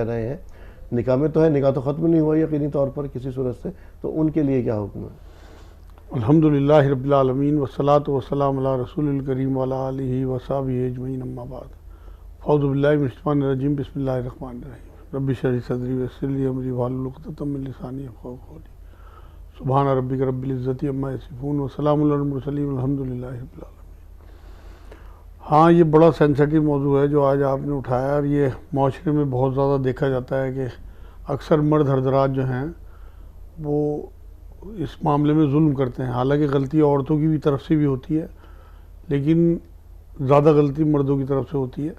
रहे हैं, निकाह में तो है, निकाह तो ख़त्म नहीं हुआ यकीनी तौर पर किसी सूरत से, तो उनके लिए क्या हुक्म है? अल्हम्दुलिल्लाहि रब्बिल आलमीन वस्सलातु वस्सलामु अला रसूलिल करीम व अला आलिहि व सहबिहि अजमईन अम्मा बाद। औज़ु बिल्लाहि मिनश शैतानिर रजीम बिस्मिल्लाहिर रहमानिर रहीम। रब्बि इश्रह ली सदरी वयस्सिर ली अमरी वाहलुल उक़दतम मिन लिसानी यफ़क़हू क़ौली। सुब्हान रब्बिका रब्बिल इज़्ज़ति अम्मा यसिफ़ून व सलामुन अलल मुरसलीन वल्हम्दुलिल्लाहि रब्बिल आलमीन। हाँ, ये बड़ा सेंसिटिव मौजू है जो आज आपने उठाया, और ये माशरे में बहुत ज़्यादा देखा जाता है कि अक्सर मर्द हज़रात जो हैं वो इस मामले में जुल्म करते हैं। हालांकि गलती औरतों की भी तरफ से भी होती है, लेकिन ज़्यादा गलती मर्दों की तरफ से होती है,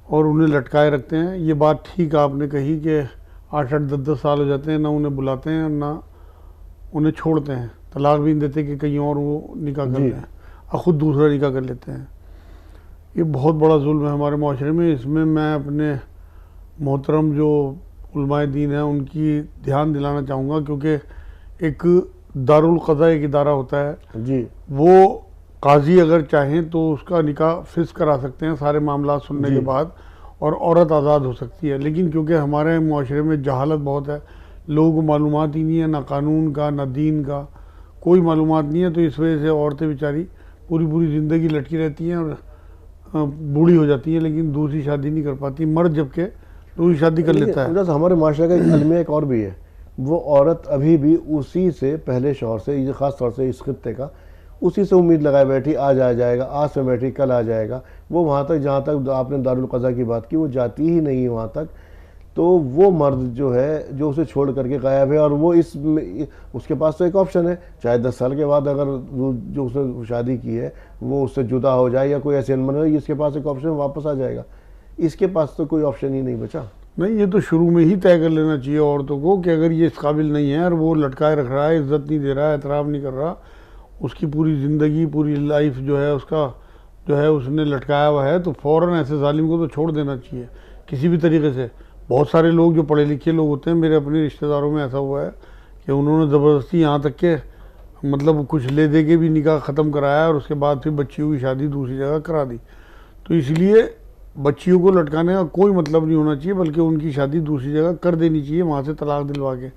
और उन्हें लटकाए रखते हैं। ये बात ठीक आपने कही कि 8-8, 10-10 साल हो जाते हैं, ना उन्हें बुलाते हैं ना उन्हें छोड़ते हैं, तलाक भी नहीं देते कि कहीं और वो निकाह कर लें और ख़ुद दूसरा निकाह कर लेते हैं। ये बहुत बड़ा जुल्म है हमारे माशरे में। इसमें मैं अपने मोहतरम जो उलमाए दीन हैं उनकी ध्यान दिलाना चाहूँगा, क्योंकि एक दारुल क़ज़ा एक इदारा होता है जी, वो काजी अगर चाहें तो उसका निकाह फिक्स करा सकते हैं सारे मामला सुनने के बाद, और औरत आज़ाद हो सकती है। लेकिन क्योंकि हमारे माशरे में जहालत बहुत है, लोगों को मालूमात ही नहीं है, ना कानून का ना दीन का कोई मालूमात नहीं है, तो इस वजह से औरतें बेचारी पूरी पूरी ज़िंदगी लटकी रहती हैं और बूढ़ी हो जाती हैं, लेकिन दूसरी शादी नहीं कर पाती। मर्द जबकि दूसरी शादी कर लेता है। हमारे माशरे का एक अलमिया एक और भी है, वो औरत अभी भी उसी से पहले शौहर से, ये ख़ास तौर से इस खित्ते का, उसी से उम्मीद लगाए बैठी, आज आ जाएगा, आज में बैठी कल आ जाएगा। वो वहाँ तक, जहाँ तक आपने दारुल क़ज़ा की बात की, वो जाती ही नहीं है वहाँ तक। तो वो मर्द जो है जो उसे छोड़ करके गायब है, और वो उसके पास तो एक ऑप्शन है, चाहे 10 साल के बाद अगर जो उसने शादी की है वो उससे जुदा हो जाए या कोई ऐसे अनबन हो, इसके पास एक ऑप्शन वापस आ जाएगा। इसके पास तो कोई ऑप्शन ही नहीं बचा। नहीं, ये तो शुरू में ही तय कर लेना चाहिए औरतों को कि अगर ये इस काबिल नहीं है और वो लटकाए रख रहा है, इज्जत नहीं दे रहा है, एहतराम नहीं कर रहा, उसकी पूरी ज़िंदगी पूरी लाइफ जो है उसका जो है उसने लटकाया हुआ है, तो फ़ौरन ऐसे जालिम को तो छोड़ देना चाहिए किसी भी तरीके से। बहुत सारे लोग जो पढ़े लिखे लोग होते हैं, मेरे अपने रिश्तेदारों में ऐसा हुआ है कि उन्होंने ज़बरदस्ती यहाँ तक के मतलब कुछ ले दे के भी निकाह ख़त्म कराया, और उसके बाद फिर बच्चियों की शादी दूसरी जगह करा दी। तो इसलिए बच्चियों को लटकाने का कोई मतलब नहीं होना चाहिए, बल्कि उनकी शादी दूसरी जगह कर देनी चाहिए, वहाँ से तलाक दिलवा के।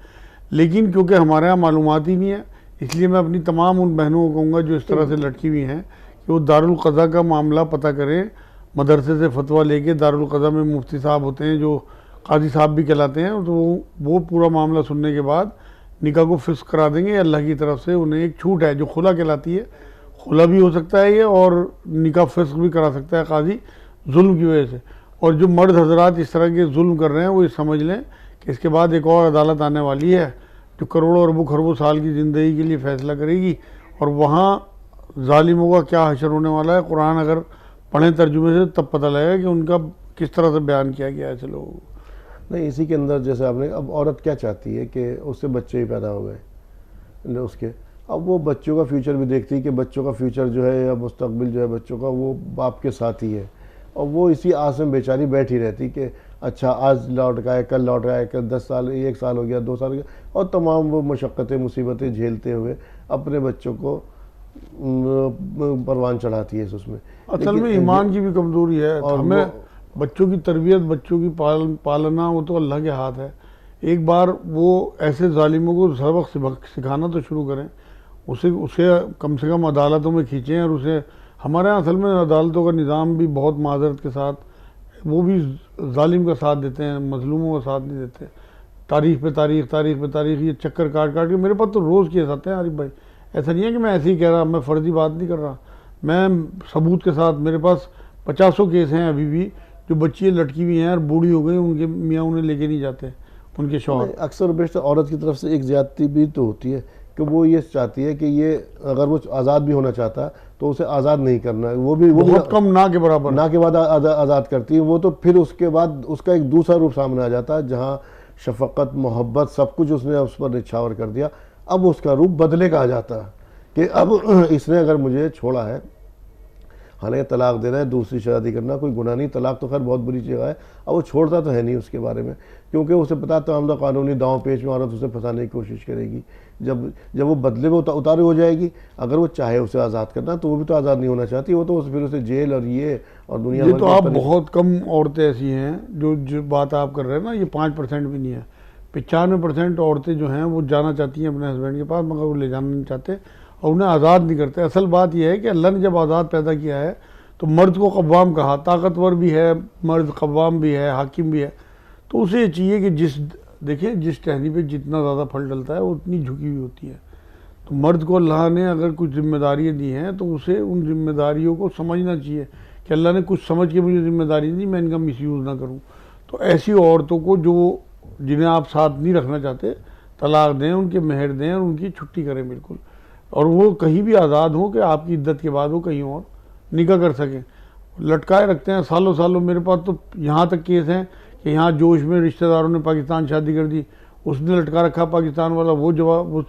लेकिन क्योंकि हमारे यहाँ मालूमात ही नहीं है, इसलिए मैं अपनी तमाम उन बहनों को कहूँगा जो इस तरह से लटकी हुई हैं कि वो दारुल क़ज़ा का मामला पता करें, मदरसे से फतवा लेके। दारुल क़ज़ा में मुफ्ती साहब होते हैं जो काजी साहब भी कहलाते हैं, तो वो पूरा मामला सुनने के बाद निकाह को फिक्स करा देंगे। अल्लाह की तरफ से उन्हें एक छूट है जो खुला कहलाती है, खुला भी हो सकता है ये, और निकाह फिक्स भी करा सकता है काजी जुल्म की वजह से। और जो मर्द हजरात इस तरह के जुल्म कर रहे हैं वो ये समझ लें कि इसके बाद एक और अदालत आने वाली है जो करोड़ों अरबों खरबों साल की ज़िंदगी के लिए फ़ैसला करेगी, और वहाँ जालिमों का क्या हशर होने वाला है, कुरान अगर पढ़ें तर्जुमे से तब पता लगेगा कि उनका किस तरह से बयान किया गया है ऐसे लोगों को। नहीं, इसी के अंदर जैसे आपने, अब औरत क्या चाहती है कि उससे बच्चे ही पैदा हो गए उसके, अब वो बच्चों का फ्यूचर भी देखती है कि बच्चों का फ्यूचर जो है या मुस्तकबिल जो है बच्चों का वो बाप के साथ ही है, और वो इसी आस में बेचारी बैठी रहती कि अच्छा आज लौट गए, कल लौट गए, कल 10 साल, 1 साल हो गया, 2 साल हो गया, और तमाम वो मशक्क़तें मुसीबतें झेलते हुए अपने बच्चों को परवान चढ़ाती है उसमें। असल में ईमान की भी कमज़ोरी है, और हमें बच्चों की तरबियत, बच्चों की पालना वो तो अल्लाह के हाथ है। एक बार वो ऐसे जालिमों को सबक सिखाना तो शुरू करें, उसे कम से कम अदालतों में खींचें, और उसे हमारे यहाँ असल में अदालतों का निज़ाम भी बहुत माजरत के साथ, वो भी जालिम का साथ देते हैं, मजलूमों का साथ नहीं देते। तारीख पे तारीख ये चक्कर काट के मेरे पास तो रोज़ केस आते हैं आरिफ भाई। ऐसा नहीं है कि मैं ऐसे ही कह रहा, मैं फ़र्जी बात नहीं कर रहा, मैं सबूत के साथ, मेरे पास 50 केस हैं अभी भी जो बच्चियाँ लटकी हुई हैं और बूढ़ी हो गई, उनके मियाँ उन्हें लेके नहीं जाते, उनके शौहर। अक्सर बेशतर औरत की तरफ से एक ज़्यादती भी तो होती है कि वो ये चाहती है कि ये अगर वो आज़ाद भी होना चाहता है तो उसे आज़ाद नहीं करना है, वो बहुत कम, ना के बराबर, ना के बाद आज़ाद करती है वो, तो फिर उसके बाद उसका एक दूसरा रूप सामने आ जाता है जहाँ शफ़क़त, मोहब्बत सब कुछ उसने उस पर निछावर कर दिया। अब उसका रूप बदले का आ जाता है कि अब इसने अगर मुझे छोड़ा है, हालांकि तलाक देना है, दूसरी शादी करना कोई गुनाह नहीं, तलाक तो खैर बहुत बुरी जगह है। अब वो छोड़ता तो है नहीं उसके बारे में, क्योंकि उसे पता तो हम तो कानूनी दांव पेच में औरत उसे फंसाने की कोशिश करेगी। जब जब वो बदले में उतारू हो जाएगी, अगर वो चाहे उसे आज़ाद करना तो वो भी तो आज़ाद नहीं होना चाहती, वो तो फिर उसे जेल और ये और दुनिया ये भर तो की आप परेशानी- बहुत कम औरतें ऐसी हैं जो बात आप कर रहे हैं ना, ये 5% भी नहीं है। 95% औरतें जो हैं वो जाना चाहती हैं अपने हस्बैंड के पास, मगर वो ले जाना नहीं चाहते और उन्हें आज़ाद नहीं करते। असल बात यह है कि अल्लाह ने जब आज़ाद पैदा किया है तो मर्द को कव्वाम कहा, ताकतवर भी है मर्द, कव्वाम भी है, हाकिम भी है। तो उसे ये चाहिए कि देखिए जिस टहनी पे जितना ज़्यादा फल डलता है वो उतनी झुकी हुई होती है। तो मर्द को अल्लाह ने अगर कुछ जिम्मेदारियाँ दी हैं तो उसे उन जिम्मेदारियों को समझना चाहिए कि अल्लाह ने कुछ समझ के मुझे जिम्मेदारी दी, मैं इनका मिसयूज़ ना करूँ। तो ऐसी औरतों को जो जिन्हें आप साथ नहीं रखना चाहते, तलाक दें, उनके मेहर दें और उनकी छुट्टी करें बिल्कुल, और वो कहीं भी आज़ाद हो कि आपकी इद्दत के बाद वो कहीं और निकाह कर सकें। लटकाए रखते हैं सालों सालों। मेरे पास तो यहाँ तक केस हैं कि यहाँ जोश में रिश्तेदारों ने पाकिस्तान शादी कर दी, उसने लटका रखा पाकिस्तान वाला, वो जवाब वो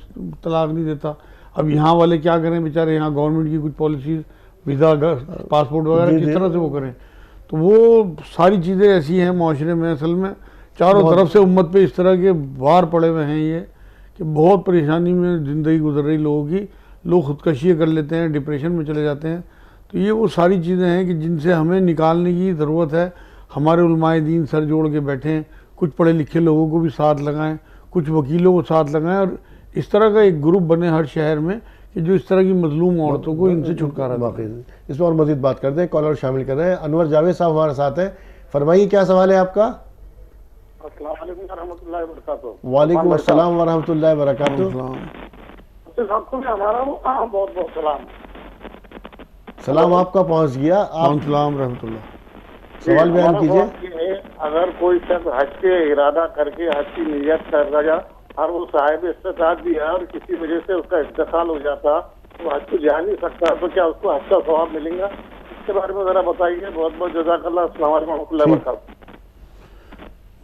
तलाक नहीं देता। अब यहाँ वाले क्या करें बेचारे, यहाँ गवर्नमेंट की कुछ पॉलिसीज़, वीज़ा, पासपोर्ट वगैरह किस तरह से वो करें। तो वो सारी चीज़ें ऐसी हैं माशरे में, असल में चारों तरफ से उम्मत पे इस तरह के वार पड़े हुए हैं ये कि बहुत परेशानी में ज़िंदगी गुजर रही लोगों की। लोग खुदकशी कर लेते हैं, डिप्रेशन में चले जाते हैं। तो ये वो सारी चीज़ें हैं कि जिनसे हमें निकालने की ज़रूरत है। हमारे उलमाए दीन सर जोड़ के बैठें, कुछ पढ़े लिखे लोगों को भी साथ लगाएं, कुछ वकीलों को साथ लगाएं, और इस तरह का एक ग्रुप बने हर शहर में कि जो इस तरह की मजलूम औरतों को इनसे छुटकारा वाकई इस पर और मजीद बात करते हैं। कॉलर शामिल कर रहे हैं। अनवर जावेद साहब हमारे साथ हैं, फरमाइए क्या सवाल है आपका। वालेकुम अस्सलाम वरहमतुल्लाहि वबरकातुहू। हमारा बहुत बहुत सलाम। सलाम आपका पहुंच गया। आप सलाम रहमतुल्लाह। सवाल बयान कीजिए। अगर कोई शख्स हज के इरादा करके हज की नियत कर रहा और वो साहिब इस्तिताअत भी है और किसी वजह से उसका इंतकाल हो जाता, तो हज को जा नहीं सकता, तो क्या उसको हज का सवाब मिलेगा? इसके बारे में जरा बताइए। बहुत बहुत जज़ाकल्लाह। अस्सलाम वालेकुम रहमतुल्लाहि व बरकातहू।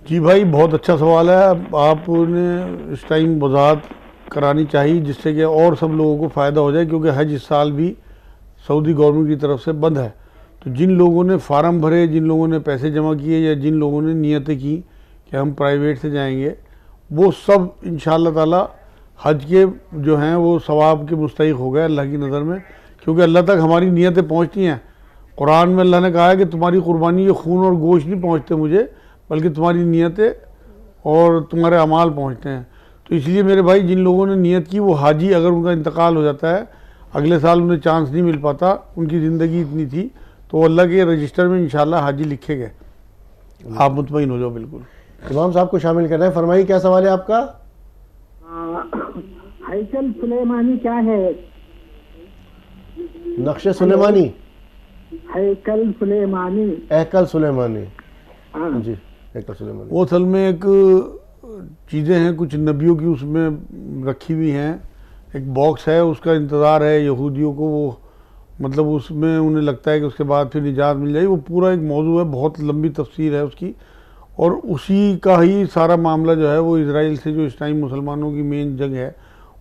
जी भाई, बहुत अच्छा सवाल है। आपने इस टाइम वजाहत करानी चाहिए जिससे कि और सब लोगों को फ़ायदा हो जाए, क्योंकि हज इस साल भी सऊदी गवर्नमेंट की तरफ से बंद है। तो जिन लोगों ने फार्म भरे, जिन लोगों ने पैसे जमा किए या जिन लोगों ने नियतें की कि हम प्राइवेट से जाएंगे, वो सब इंशाअल्लाह ताला हज के जो हैं वो सवाब के मुस्तहिक हो गए अल्लाह की नज़र में, क्योंकि अल्लाह तक हमारी नियतें पहुँचती हैं। कुरान में अल्लाह ने कहा है कि तुम्हारी कुर्बानी ये खून और गोश्त नहीं पहुँचते मुझे, बल्कि तुम्हारी नियतें और तुम्हारे अमाल पहुँचते हैं। तो इसलिए मेरे भाई, जिन लोगों ने नियत की वो हाजी, अगर उनका इंतकाल हो जाता है, अगले साल उन्हें चांस नहीं मिल पाता, उनकी ज़िंदगी इतनी थी, तो अल्लाह के रजिस्टर में इंशाअल्लाह हाजी लिखे गए। आप मुतमईन हो जाओ बिल्कुल। इमाम साहब को शामिल कर रहे हैं, फरमाइए क्या सवाल है आपका। हैकल सुलेमानी क्या है? नक्शे सुलेमानी, हैकल सुलेमानी, ehkal सुलेमानी। हाँ। जी, ehkal सुलेमानी। वो असल में एक चीज़ें हैं कुछ नबियों की उसमें रखी हुई हैं। एक बॉक्स है, उसका इंतज़ार है यहूदियों को, वो मतलब उसमें उन्हें लगता है कि उसके बाद फिर निजात मिल जाएगी। वो पूरा एक मौजू है, बहुत लंबी तफसीर है उसकी, और उसी का ही सारा मामला जो है वो इजराइल से जो इस टाइम मुसलमानों की मेन जंग है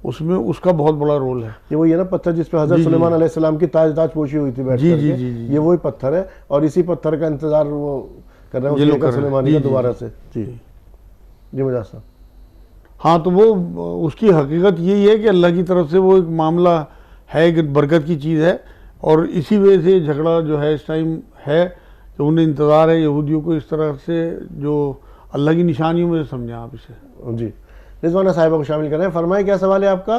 उसमें उसका बहुत बड़ा रोल है। ये वही है ना पत्थर जिस पे हजरत सुलेमान अलैहिस्सलाम की ताज पोशी हुई थी बैठ जी, करके। जी, जी, जी। ये वही पत्थर है और इसी पत्थर का इंतजार वो कर रहे हैं ये लोग उसके कर रहे हैं। सुलेमानी जी, का जी, दोबारा जी। से। जी जी मुजाहिद साहब। हाँ, तो वो उसकी हकीकत यही है कि अल्लाह की तरफ से वो एक मामला है, एक बरकत की चीज़ है, और इसी वजह से झगड़ा जो है इस टाइम है कि उन्हें इंतज़ार है यहूदियों को इस तरह से, जो अल्लाह की निशानियों में समझें आप इसे। जी, रिजवाना साहिबा को शामिल कर रहे हैं, फरमाइए क्या सवाल है आपका।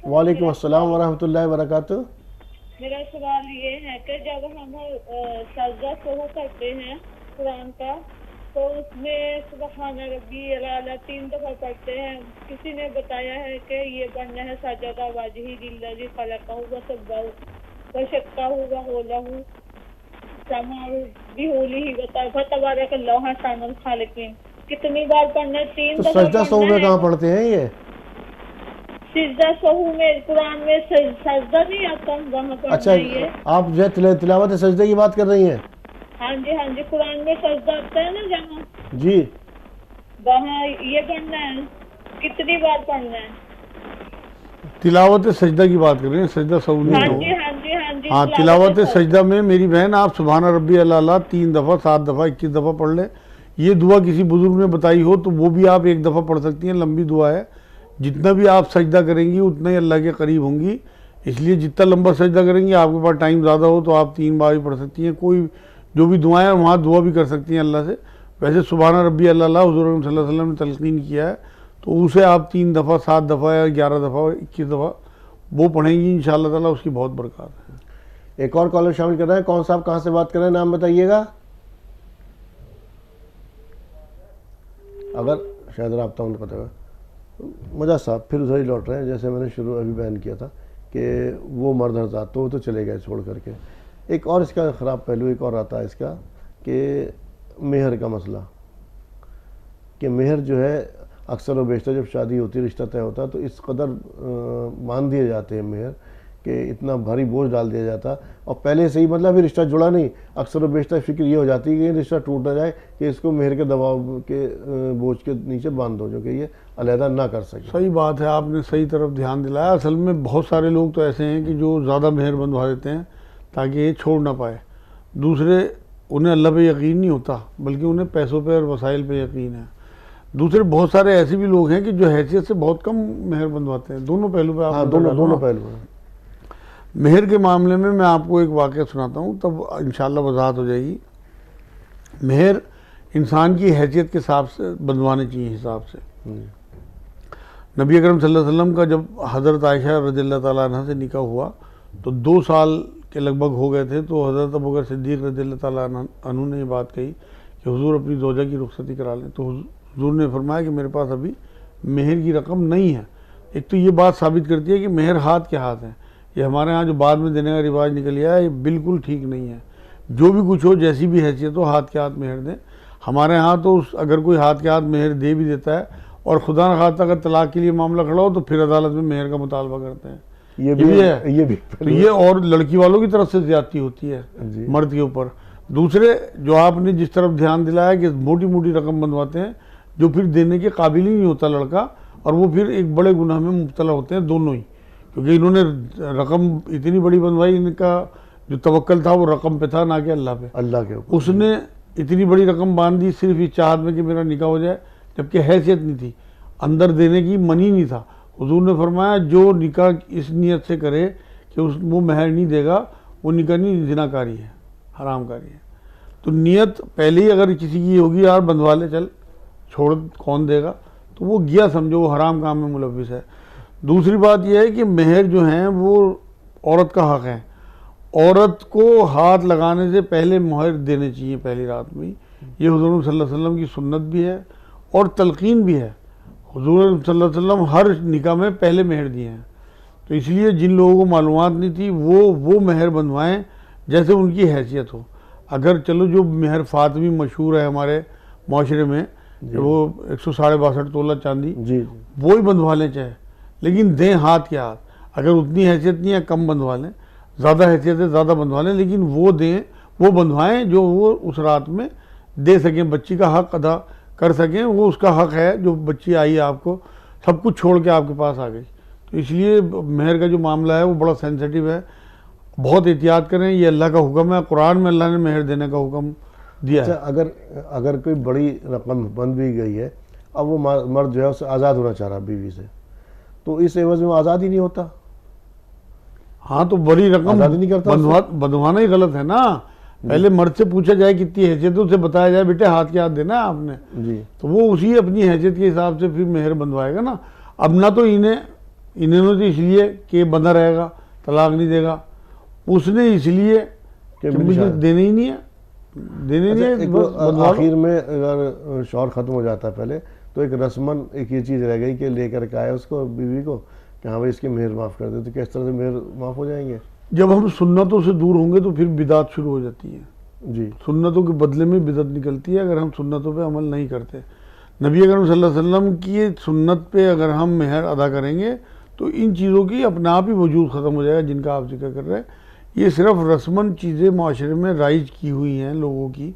वालेकुम अस्सलाम वरहमतुल्लाहि वबरकातुहू। मेरा सवाल ये है कि जब हम सजदा शुरू करते हैं कुरान का, तो उसमें सुबहान रब्बी अला 3 दफा पढ़ते हैं। किसी ने बताया है कि ये पढ़ना है सजदा वाजही जिल्लजी खलक़हु व सब्बहु व शक्कहु व होलहु समाउ बिहुलिही व तबारकल्लाहु अहसनुल खालिकीन। कितनी बार पढ़ना है? 3 तो दफा। सजदा सहू में कहाँ पढ़ते हैं ये? सजदा सहू में कुरान में सजदा नहीं आता, वहाँ पढ़ना अच्छा, है ये। आप जो है तिलावत सजदे की बात कर रही हैं? हाँ जी, कुरान में सजदा आता है ना जहाँ, जी, वहाँ ये पढ़ना है। कितनी बार पढ़ना है? तिलावत सजदा की बात कर रहे हैं, सजदा सऊ नहीं हाँ हो। जी, जी हाँ, तिलावत सजदा में मेरी बहन आप सुभान रब्बी अल्लाह 3 दफ़ा, 7 दफ़ा, 21 दफ़ा पढ़ लें। ये दुआ किसी बुजुर्ग ने बताई हो तो वो भी आप 1 दफ़ा पढ़ सकती हैं, लंबी दुआ है। जितना भी आप सजदा करेंगी उतना ही अल्लाह के करीब होंगी, इसलिए जितना लंबा सजदा करेंगी, आपके पास टाइम ज़्यादा हो तो आप 3 बार भी पढ़ सकती हैं। कोई जो भी दुआएं वहाँ दुआ भी कर सकती हैं अल्लाह से। वैसे सुभान रब्बी अल्लाह हुज़ूर अकरम सल्लल्लाहु अलैहि वसल्लम ने तलक़ीन किया है, तो उसे आप 3 दफ़ा, 7 दफ़ा या 11 दफ़ा, 21 दफ़ा वो पढ़ेंगी, इंशाअल्लाह ताला उसकी बहुत बरकत है। एक और कॉलर शामिल कर रहे हैं। कौन साहब, कहाँ से बात कर रहे हैं, नाम बताइएगा। अगर शायद रब्ता उनको पता होगा। मजा साहब फिर उधर ही लौट रहे हैं, जैसे मैंने शुरू अभी बयान किया था कि वो मर्द हज़रात तो चले गए छोड़ करके। एक और इसका ख़राब पहलू एक और आता है इसका कि मेहर का मसला, कि मेहर जो है अक्सर व बेशतर जब शादी होती है, रिश्ता तय होता है, तो इस कदर मान दिए जाते हैं मेहर कि इतना भारी बोझ डाल दिया जाता, और पहले से ही मतलब अभी रिश्ता जुड़ा नहीं, अक्सर व बेशतर फिक्र ये हो जाती है कि रिश्ता टूट ना जाए, कि इसको मेहर के दबाव के बोझ के नीचे बांध दो, जो कि ये अलहदा ना कर सके। सही बात है, आपने सही तरफ ध्यान दिलाया। असल में बहुत सारे लोग तो ऐसे हैं कि जो ज़्यादा मेहर बंधवा देते हैं ताकि ये छोड़ ना पाए। दूसरे, उन्हें अल्लाह पे यकीन नहीं होता, बल्कि उन्हें पैसों पे और वसाइल पे यकीन है। दूसरे बहुत सारे ऐसे भी लोग हैं कि जो हैसियत से बहुत कम मेहर बंधवाते हैं। दोनों पहलू पे आप हाँ, दोनों पहलू हैं। मेहर के मामले में मैं आपको एक वाक़या सुनाता हूँ, तब इंशाअल्लाह वजाहत हो जाएगी। मेहर इंसान की हैसियत के हिसाब से बंधवाने चाहिए, हिसाब से। नबी अकरम सल्लल्लाहु अलैहि वसल्लम का जब हज़रत आयशा रज़ियल्लाहु ताला अन्हा से निकाह हुआ तो 2 साल के लगभग हो गए थे, तो हज़रत अबू बकर सिद्दीक़ रज़ियल्लाहु ताला अन्हु ने ये बात कही कि हुज़ूर अपनी ज़ौजा की रुखसती करा लें। तो हुज़ूर ने फरमाया कि मेरे पास अभी मेहर की रकम नहीं है। एक तो ये बात साबित करती है कि मेहर हाथ के हाथ है। ये हमारे यहाँ जो बाद में देने का रिवाज निकल आया है, ये बिल्कुल ठीक नहीं है। जो भी कुछ हो, जैसी भी हैसियत हो, हाथ के हाथ मेहर दें। हमारे यहाँ तो अगर कोई हाथ के हाथ मेहर दे भी देता है और खुदा न खास्ता अगर तलाक के लिए मामला खड़ा हो तो फिर अदालत में मेहर का मुतालबा करते हैं। ये भी है। तो ये और लड़की वालों की तरफ से ज्यादती होती है मर्द के ऊपर। दूसरे, जो आपने जिस तरफ ध्यान दिलाया कि मोटी मोटी रकम बंधवाते हैं, जो फिर देने के काबिल ही नहीं होता लड़का, और वो फिर एक बड़े गुनाह में मुब्तला होते हैं दोनों ही, क्योंकि इन्होंने रकम इतनी बड़ी बंधवाई, इनका जो तवक्कल था वो रकम पे था, ना कि अल्लाह पे। अल्लाह के ऊपर उसने इतनी बड़ी रकम बांध दी सिर्फ इस चाहत में कि मेरा निकाह हो जाए, जबकि हैसियत नहीं थी, अंदर देने की मन ही नहीं था। हुजूर ने फरमाया जो निकाह इस नियत से करे कि वो महर नहीं देगा, वो निकाह नहीं, जिनाकारी है, हरामकारी है। तो नियत पहले ही अगर किसी की होगी, यार बंधवा ले, चल छोड़, कौन देगा, तो वो गया, समझो वो हराम काम में मुलव्विस है। दूसरी बात यह है कि मेहर जो है वो औरत का हक है। औरत को हाथ लगाने से पहले मोहर देने चाहिए पहली रात में। ये हुजूर सल्लल्लाहु अलैहि वसल्लम की सुन्नत भी है और तलकीन भी है। हुजूर सल्लल्लाहु अलैहि वसल्लम हर निकाह में पहले मेहर दिए हैं। तो इसलिए जिन लोगों को मालूमात नहीं थी वो मेहर बंधवाएं जैसे उनकी हैसियत हो। अगर चलो जो मेहर फातमी मशहूर है हमारे माशरे में, वो 162.5 तोला चांदी, वो ही बंधवा लें चाहे, लेकिन दें हाथ के हाथ। अगर उतनी हैसियत नहीं है कम बंधवा लें, ज़्यादा हैसियत है ज़्यादा बंधवा लें, लेकिन वो दें, वो बंधवाएं जो वो उस रात में दे सकें, बच्ची का हक अदा कर सकें। वो उसका हक है, जो बच्ची आई आपको सब कुछ छोड़ के आपके पास आ गई। तो इसलिए मेहर का जो मामला है वो बड़ा सेंसिटिव है, बहुत एहतियात करें। ये अल्लाह का हुक्म है, कुरान में अल्लाह ने मेहर देने का हुक्म दिया है। अगर कोई बड़ी रकम बंध भी गई है, अब वो मर्द जो है उससे आज़ाद होना चाह रहा बीवी से, तो इस एवज में आज़ाद ही नहीं होता। हाँ, तो बड़ी रकम नहीं करता, बंधवाना ही गलत है ना। पहले मर्द से पूछा जाए कितनी हैसियत है, उसे बताया जाए बेटे हाथ के हाथ देना आपने जी, तो वो उसी अपनी हैसियत के हिसाब से फिर मेहर बंधवाएगा ना। अब ना तो इन्हें तो इसलिए कि बंधा रहेगा, तलाक नहीं देगा, उसने इसलिए कि मुझे देने ही नहीं है, देने नहीं है। आखिर में अगर शौहर ख़त्म हो जाता है पहले, तो एक रस्मन एक ये चीज़ रह गई कि लेकर के आए उसको बीवी को कि हाँ भाई इसकी मेहर माफ़ कर दे, तो किस तरह से मेहर माफ़ हो जाएंगे। जब हम सुन्नतों से दूर होंगे तो फिर बिदात शुरू हो जाती है जी। सुन्नतों के बदले में बिदत निकलती है अगर हम सुन्नतों पे अमल नहीं करते। नबी अकरम सल्लल्लाहु अलैहि वसल्लम की सुन्नत पे अगर हम मेहर अदा करेंगे तो इन चीज़ों की अपने आप ही वजूद ख़त्म हो जाएगा जिनका आप जिक्र कर रहे हैं। ये सिर्फ रस्मन चीज़ें माशरे में राइज की हुई हैं लोगों की।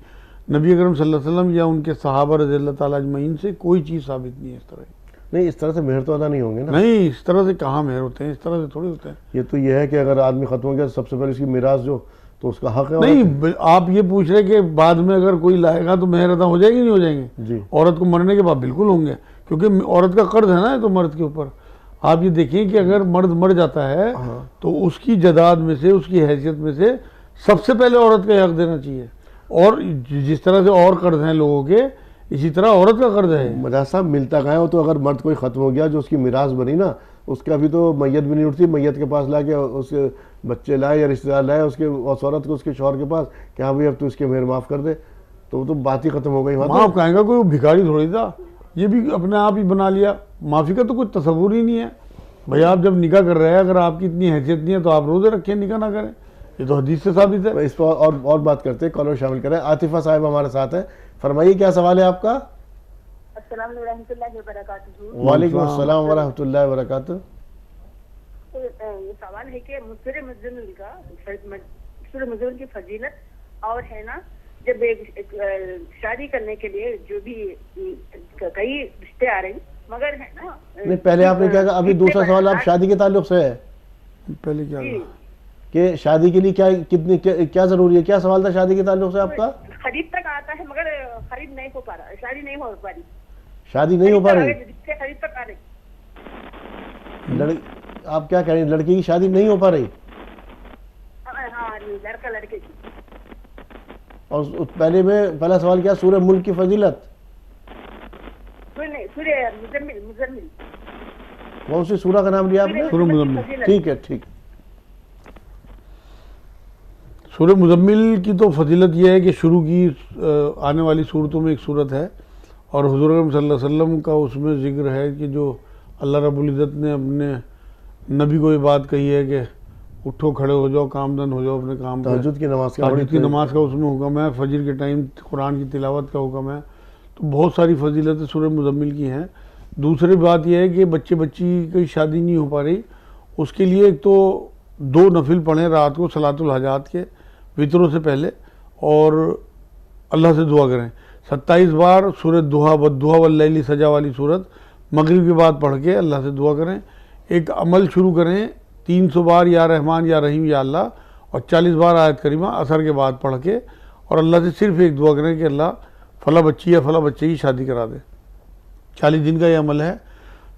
नबी अकरम सल्लल्लाहु अलैहि वसल्लम या उनके सहाबा रज़ियल्लाहु ताला अजमईन से कोई चीज़ साबित नहीं है इस तरह। नहीं, इस तरह से मेहर तो अदा नहीं होंगे ना। नहीं, इस तरह से कहाँ मेहर होते हैं, इस तरह से थोड़ी होते हैं। ये तो ये है कि अगर आदमी खत्म हो गया तो सबसे पहले इसकी मिराज जो, तो उसका हक है। नहीं, आप ये पूछ रहे कि बाद में अगर कोई लाएगा तो मेहर अदा हो जाएगी, नहीं हो जाएंगे? जी। औरत को मरने के बाद बिल्कुल होंगे, क्योंकि औरत का कर्ज है ना ये तो मर्द के ऊपर। आप ये देखिए कि अगर मर्द मर जाता है तो उसकी जायदाद में से, उसकी हैसियत में से सबसे पहले औरत का हक देना चाहिए। और जिस तरह से और कर्ज हैं लोगों के, इसी तरह औरत का कर्ज है। मजाज साहब मिलता कहाँ है वो, तो अगर मर्द कोई खत्म हो गया जो उसकी मिराज बनी ना, उसका भी तो मैयत भी नहीं उठती, मैयत के पास ला के उसके बच्चे लाए या रिश्तेदार लाए उसके, उस औरत को उसके शौहर के पास कि हाँ भाई अब तो इसके मेहर माफ़ कर दे, तो वो तो बात ही खत्म हो गई। माफ़ कहेगा, कोई भिखारी थोड़ी था, ये भी अपने आप ही बना लिया। माफ़ी का तो कोई तस्वुर ही नहीं है। भाई आप जब निकाह कर रहे हैं, अगर आपकी इतनी हैसियत नहीं है तो आप रोज़े रखें, निकाह ना करें, ये तो हदीस से साबित है। इस पर और बात करते हैं, कॉलर शामिल करें। आतिफा साहिब हमारे साथ हैं, फरमाइए क्या सवाल है आपका। अस्सलाम रहमतुल्लाहि व बरकातुहू। वालेकुम अस्सलाम व रहमतुल्लाहि व बरकातुहू। तो ये सवाल है कि सूरह मुज़्ज़मिल का, सूरह मुज़्ज़मिल की फजीलत, और है ना जब एक शादी करने के लिए जो भी कई रिश्ते आ रहे, मगर है ना नहीं, पहले आपने क्या कहा, अभी दूसरा सवाल आप शादी के ताल्लुक से है। पहले क्या कि शादी के लिए क्या जरूरी है, क्या सवाल था शादी के ताल्लुक से आपका? खरीद तक आता है मगर खरीद नहीं हो पा रहा, शादी नहीं हो पा रही, शादी नहीं हो पा रही, रिश्ते खरीद तक आ रहे। आप क्या कह रहे हैं, लड़की की शादी नहीं हो पा रही? हाँ, लड़का लड़के की। और पहला सवाल क्या, सूरह मुल्क की फजीलत? सूरह मुज़्ज़मिल। कौन सी सूरह का नाम लिया आपने? सूरह मुज़्ज़मिल। ठीक है, ठीक। सूरह मुज़्ज़मिल की तो फजीलत यह है कि शुरू की आने वाली सूरतों में एक सूरत है, और हुज़ूर अकरम सल्लल्लाहु अलैहि वसल्लम का उसमें जिक्र है कि जो अल्लाह रब्बुल इज़्ज़त ने अपने नबी को ये बात कही है कि उठो, खड़े हो जाओ, कामदन हो जाओ अपने काम पर। तहज्जुद की नमाज का उसमें हुक्म है, फजर के टाइम कुरान की तिलावत का हुक्म है। तो बहुत सारी फजीलतें सूरह मुज़्ज़मिल की हैं। दूसरी बात यह है कि बच्ची की शादी नहीं हो पा रही, उसके लिए एक तो 2 नफिल पढ़ें रात को सलातुल हाजात के वितरों से पहले, और अल्लाह से दुआ करें 27 बार सूरह दुहा वल्लैली सजा वाली सूरत मगरिब के बाद पढ़ के अल्लाह से दुआ करें। एक अमल शुरू करें 300 बार या रहमान या रहीम या अल्लाह, और 40 बार आयत करीमा असर के बाद पढ़ के, और अल्लाह से सिर्फ एक दुआ करें कि अल्लाह फला बच्ची या फला बच्चे की शादी करा दे। 40 दिन का ये अमल है।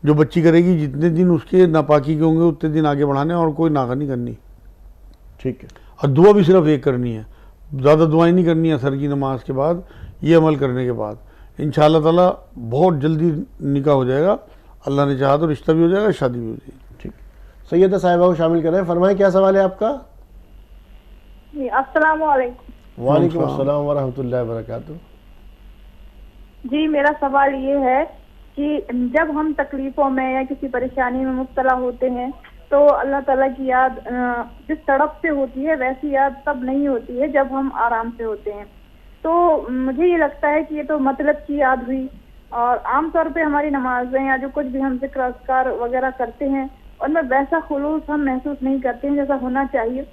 जो बच्ची करेगी जितने दिन उसके नापाकी के होंगे उतने दिन आगे बढ़ाने, और कोई नागा नहीं करनी। ठीक है। और दुआ भी सिर्फ एक करनी है, ज़्यादा दुआएं नहीं करनी है असर की नमाज के बाद। ये अमल करने के बाद इंशाअल्लाह ताला बहुत जल्दी निकाह हो जाएगा, अल्लाह ने चाहा तो रिश्ता भी हो जाएगा, शादी भी हो जाएगी। ठीक। सैयदा साहिबा को शामिल करें, फरमाएं क्या सवाल है आपका। अस्सलाम वालेकुम। वालेकुम अस्सलाम व रहमतुल्लाहि व बरकातुहू। जी, मेरा सवाल ये है कि जब हम तकलीफों में या किसी परेशानी में मुब्तला होते हैं तो अल्लाह ताला की याद जिस तड़प से होती है वैसी याद तब नहीं होती है जब हम आराम से होते हैं। तो मुझे ये लगता है कि ये तो मतलब की याद हुई, और आमतौर पे हमारी नमाजें या जो कुछ भी हम जिक्र अज़कार वगैरह करते हैं उनमें वैसा खुलूस हम महसूस नहीं करते हैं जैसा होना चाहिए।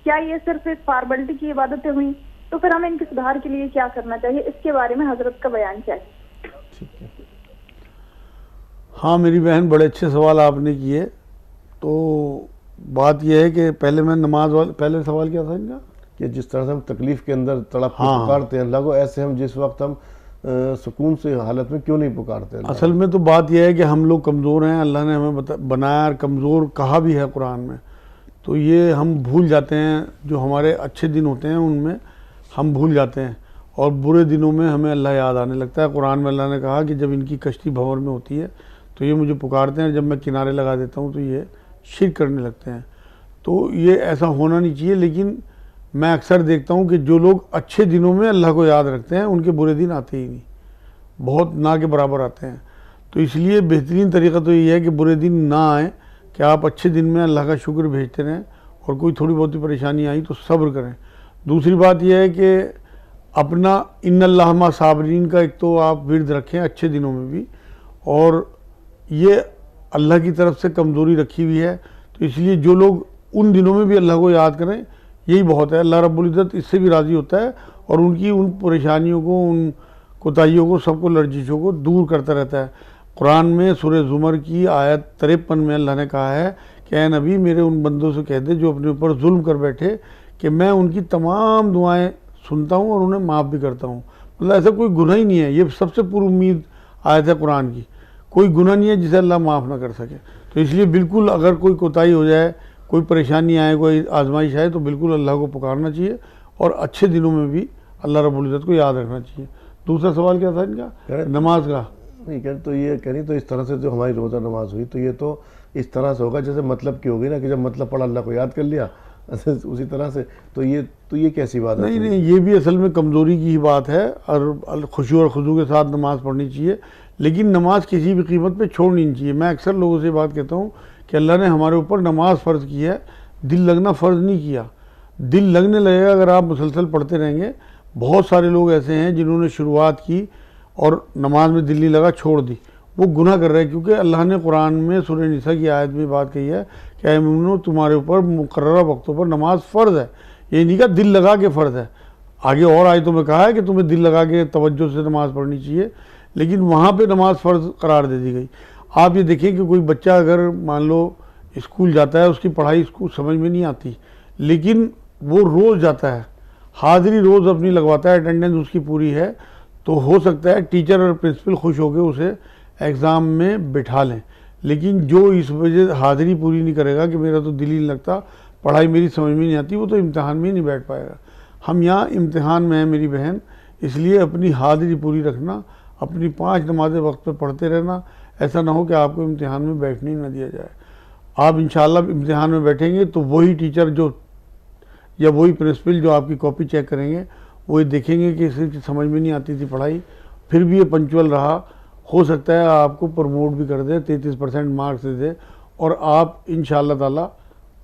क्या ये सिर्फ एक फॉर्मेलिटी की इबादतें हुई? तो फिर हमें इनके सुधार के लिए क्या करना चाहिए, इसके बारे में हजरत का बयान चाहिए। ठीक है। हाँ मेरी बहन, बड़े अच्छे सवाल आपने किए। तो बात यह है कि पहले मैं नमाज वाले, पहले सवाल क्या था इनका, कि जिस तरह से हम तकलीफ के अंदर तड़प के हाँ। पुकारते हैं अल्लाह को, ऐसे हम जिस वक्त हम सुकून से हालत में क्यों नहीं पुकारते अल्लाह? असल में तो बात यह है कि हम लोग कमज़ोर हैं, अल्लाह ने हमें बनाया और कमज़ोर कहा भी है कुरान में। तो ये हम भूल जाते हैं, जो हमारे अच्छे दिन होते हैं उनमें हम भूल जाते हैं, और बुरे दिनों में हमें अल्लाह याद आने लगता है। कुरान में अल्लाह ने कहा कि जब इनकी कश्ती भंवर में होती है तो ये मुझे पुकारते हैं, जब मैं किनारे लगा देता हूँ तो ये शिरक करने लगते हैं। तो ये ऐसा होना नहीं चाहिए। लेकिन मैं अक्सर देखता हूँ कि जो लोग अच्छे दिनों में अल्लाह को याद रखते हैं उनके बुरे दिन आते ही नहीं, बहुत ना के बराबर आते हैं। तो इसलिए बेहतरीन तरीका तो ये है कि बुरे दिन ना आए, कि आप अच्छे दिन में अल्लाह का शुक्र भेजते रहें, और कोई थोड़ी बहुत परेशानी आई तो सब्र करें। दूसरी बात यह है कि अपना इन्नल्लाह मा साबरीन का एक तो आप विर्द रखें अच्छे दिनों में भी, और ये अल्लाह की तरफ से कमज़ोरी रखी हुई है। तो इसलिए जो लोग उन दिनों में भी अल्लाह को याद करें यही बहुत है। अल्लाह रब्बुल इज़्ज़त इससे भी राज़ी होता है, और उनकी उन परेशानियों को, उन कोताहियों को, सबको लर्जिशों को दूर करता रहता है। कुरान में सूरह ज़ुमर की आयत 53 में अल्लाह ने कहा है कि ऐ नबी मेरे उन बंदों से कह दे जो अपने ऊपर जुल्म कर बैठे कि मैं उनकी तमाम दुआएं सुनता हूँ और उन्हें माफ़ भी करता हूँ। मतलब ऐसा कोई गुनाह ही नहीं है, ये सबसे पूरी उम्मीद आयत है कुरान की। कोई गुनाह नहीं है जिसे अल्लाह माफ़ ना कर सके। तो इसलिए बिल्कुल अगर कोई कोताही हो जाए, कोई परेशानी आए, कोई आजमाइश आए, तो बिल्कुल अल्लाह को पुकारना चाहिए और अच्छे दिनों में भी अल्लाह रब्बुल इज़्ज़त को याद रखना चाहिए। दूसरा सवाल क्या था इनका? नमाज का। नहीं कह तो ये कह रही तो इस तरह से जो हमारी रोज़ा नमाज हुई तो ये तो इस तरह से होगा जैसे मतलब की होगी ना कि जब मतलब पढ़ा अल्लाह को याद कर लिया उसी तरह से। तो ये कैसी बात है? नहीं नहीं, ये भी असल में कमज़ोरी की ही बात है और खुशू और खुजू के साथ नमाज़ पढ़नी चाहिए, लेकिन नमाज किसी भी कीमत पे छोड़नी नहीं चाहिए। मैं अक्सर लोगों से बात कहता हूँ कि अल्लाह ने हमारे ऊपर नमाज फ़र्ज़ की है, दिल लगना फ़र्ज़ नहीं किया। दिल लगने लगेगा अगर आप मुसलसल पढ़ते रहेंगे। बहुत सारे लोग ऐसे हैं जिन्होंने शुरुआत की और नमाज में दिल नहीं लगा, छोड़ दी, वो गुनाह कर रहे हैं, क्योंकि अल्लाह ने कुरान में सूरह निसा की आयत में बात कही है कि ऐ मोमिनो तुम्हारे ऊपर मुकर्ररा वक्तों पर नमाज फ़र्ज़ है। ये नहीं कहा दिल लगा के फ़र्ज़ है। आगे और आयतों में कहा है कि तुम्हें दिल लगा के तवज्जो से नमाज़ पढ़नी चाहिए, लेकिन वहाँ पे नमाज फ़र्ज़ करार दे दी गई। आप ये देखिए कि कोई बच्चा अगर मान लो स्कूल जाता है, उसकी पढ़ाई स्कूल समझ में नहीं आती, लेकिन वो रोज़ जाता है, हाज़िरी रोज़ अपनी लगवाता है, अटेंडेंस उसकी पूरी है, तो हो सकता है टीचर और प्रिंसिपल खुश होकर उसे एग्ज़ाम में बिठा लें। लेकिन जो इस वजह हाज़िरी पूरी नहीं करेगा कि मेरा तो दिल ही नहीं लगता, पढ़ाई मेरी समझ में नहीं आती, वो तो इम्तिहान में ही नहीं बैठ पाएगा। हम यहाँ इम्तिहान में हैं मेरी बहन, इसलिए अपनी हाज़िरी पूरी रखना, अपनी 5 नमाज़ें वक्त पे पढ़ते रहना। ऐसा ना हो कि आपको इम्तिहान में बैठने ही ना दिया जाए। आप इंशाअल्लाह इम्तिहान में बैठेंगे तो वही टीचर जो या वही प्रिंसिपल जो आपकी कॉपी चेक करेंगे वो ये देखेंगे कि इसे समझ में नहीं आती थी पढ़ाई, फिर भी ये पंक्चुअल रहा, हो सकता है आपको प्रमोट भी कर दे, 33% मार्क्स दे दे और आप इंशाअल्लाह ताला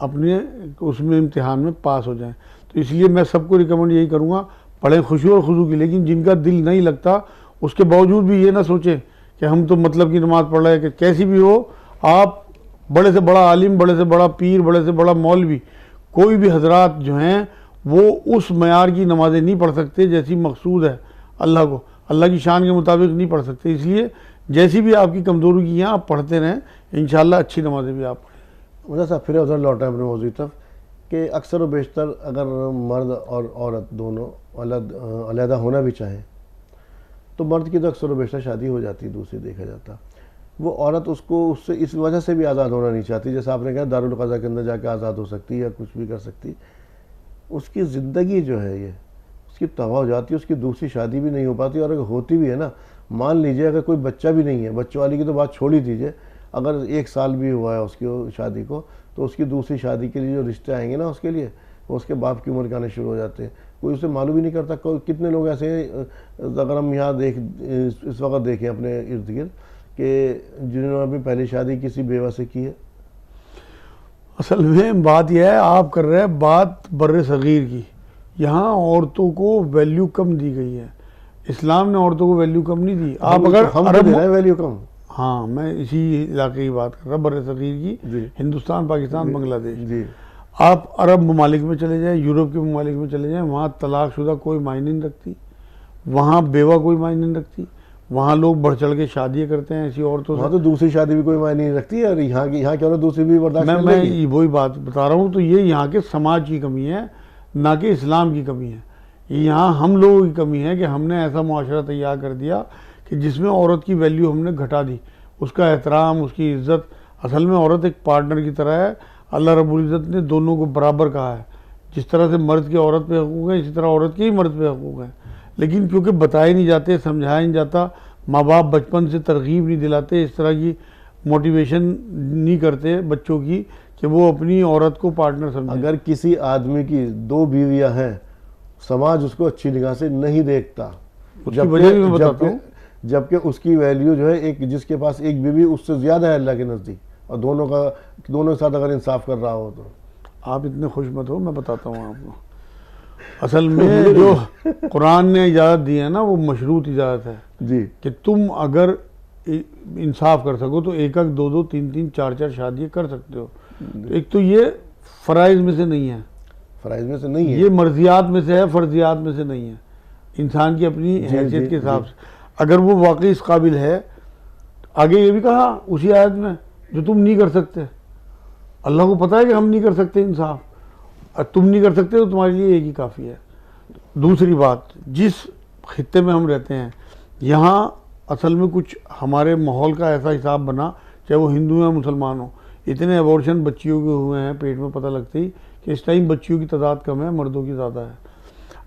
अपने उसमें इम्तिहान में पास हो जाएं। तो इसलिए मैं सबको रिकमेंड यही करूँगा, पढ़ें खुशी और खुशू की, लेकिन जिनका दिल नहीं लगता उसके बावजूद भी ये ना सोचें कि हम तो मतलब की नमाज़ पढ़ रहे हैं। कि कैसी भी हो, आप बड़े से बड़ा आलिम, बड़े से बड़ा पीर, बड़े से बड़ा मौलवी, कोई भी हजरात जो हैं वो उस मयार की नमाज़ें नहीं पढ़ सकते जैसी मकसूद है अल्लाह को, अल्लाह की शान के मुताबिक नहीं पढ़ सकते। इसलिए जैसी भी आपकी कमज़ोरी की हैं आप पढ़ते रहें, इंशाअल्लाह अच्छी नमाज़ें भी आप पढ़ें। मुझे साहब फिर उधर लौटा अपने मौजूद तक कि अक्सर व बेशतर अगर मर्द और औरत दोनों अलहदा होना भी चाहें तो मर्द की तो अक्सर व बेशतर शादी हो जाती है, दूसरी देखा जाता, वो औरत उसको उससे इस वजह से भी आज़ाद होना नहीं चाहती, जैसे आपने कहा दारुल क़ज़ा के अंदर जाके आज़ाद हो सकती है या कुछ भी कर सकती, उसकी ज़िंदगी जो है ये उसकी तबाह हो जाती है, उसकी दूसरी शादी भी नहीं हो पाती। और अगर होती भी है ना, मान लीजिए अगर कोई बच्चा भी नहीं है, बच्चों वाली की तो बात छोड़ ही दीजिए, अगर 1 साल भी हुआ है उसकी शादी को, तो उसकी दूसरी शादी के लिए जो रिश्ते आएंगे ना उसके लिए, वो उसके बाप की उम्र के आने शुरू हो जाते हैं, कोई उसे मालूम ही नहीं करता। कितने लोग ऐसे हैं, अगर हम यहाँ इस वक्त देखें अपने इर्द गिर्द कि जिन्होंने अपनी पहली शादी किसी बेवा से की है। असल में बात यह है, आप कर रहे हैं बात बर्रे सगीर की, यहाँ औरतों को वैल्यू कम दी गई है। इस्लाम ने औरतों को वैल्यू कम नहीं दी। आप अगर हम अरब वैल्यू कम, हाँ मैं इसी इलाके की बात कर रहा, बर्रे सगीर की, हिंदुस्तान, पाकिस्तान, बांग्लादेश जी। आप अरब ममालिक में चले जाएं, यूरोप के ममालिक में चले जाएं, वहाँ तलाकशुदा कोई मायने नहीं रखती, वहाँ बेवा कोई मायने नहीं रखती, वहाँ लोग बढ़ चढ़ के शादियाँ करते हैं ऐसी औरतों से। वहाँ तो दूसरी शादी भी कोई मायने नहीं रखती है, और यहाँ क्यों ना दूसरी भी बर्दाश्त कर लेगी। मैं वही बात बता रहा हूँ। तो ये यहाँ के समाज की कमी है, ना कि इस्लाम की कमी है। ये यहाँ हम लोगों की कमी है कि हमने ऐसा मुआशरा तैयार कर दिया कि जिसमें औरत की वैल्यू हमने घटा दी, उसका एहतराम, उसकी इज़्ज़त। असल में औरत एक पार्टनर की तरह है, अल्लाह रब्बुल इज़्ज़त ने दोनों को बराबर कहा है। जिस तरह से मर्द के औरत पे हकूक़ है, इसी तरह औरत के ही मर्द पे हकूक़ है, लेकिन क्योंकि बताए नहीं जाते, समझाया नहीं जाता, माँ बाप बचपन से तरगीब नहीं दिलाते, इस तरह की मोटिवेशन नहीं करते बच्चों की कि वो अपनी औरत को पार्टनर समझे। अगर किसी आदमी की 2 बीवियां हैं, समाज उसको अच्छी निगाह से नहीं देखता, उसकी वजह भी मैं बताता हूँ। जबकि उसकी वैल्यू जो है, एक जिसके पास एक बीवी उससे ज़्यादा है अल्लाह के नज़दीक, और दोनों के साथ अगर इंसाफ कर रहा हो तो। आप इतने खुश मत हो, मैं बताता हूँ आपको। असल में जो कुरान ने इजाज़त दी है ना, वो मशरूत इजाज़त है जी, कि तुम अगर इंसाफ कर सको तो 1-1, 2-2, 3-3, 4-4 शादियाँ कर सकते हो। तो एक तो ये फ़राइज़ में से नहीं है, फ़राइज़ में से नहीं है, ये मर्जियात में से है, फ़र्जियात में से नहीं है। इंसान की अपनी हैसियत के हिसाब से अगर वो वाकई इस काबिल है, आगे ये भी कहा उसी आयत में जो तुम नहीं कर सकते। अल्लाह को पता है कि हम नहीं कर सकते इंसाफ, और तुम नहीं कर सकते तो तुम्हारे लिए एक ही काफ़ी है। दूसरी बात, जिस खित्ते में हम रहते हैं यहाँ असल में कुछ हमारे माहौल का ऐसा हिसाब बना, चाहे वो हिंदू या मुसलमान हो, इतने अबॉर्शन बच्चियों के हुए हैं पेट में पता लगते ही कि इस टाइम बच्चियों की तादाद कम है, मर्दों की ज़्यादा है।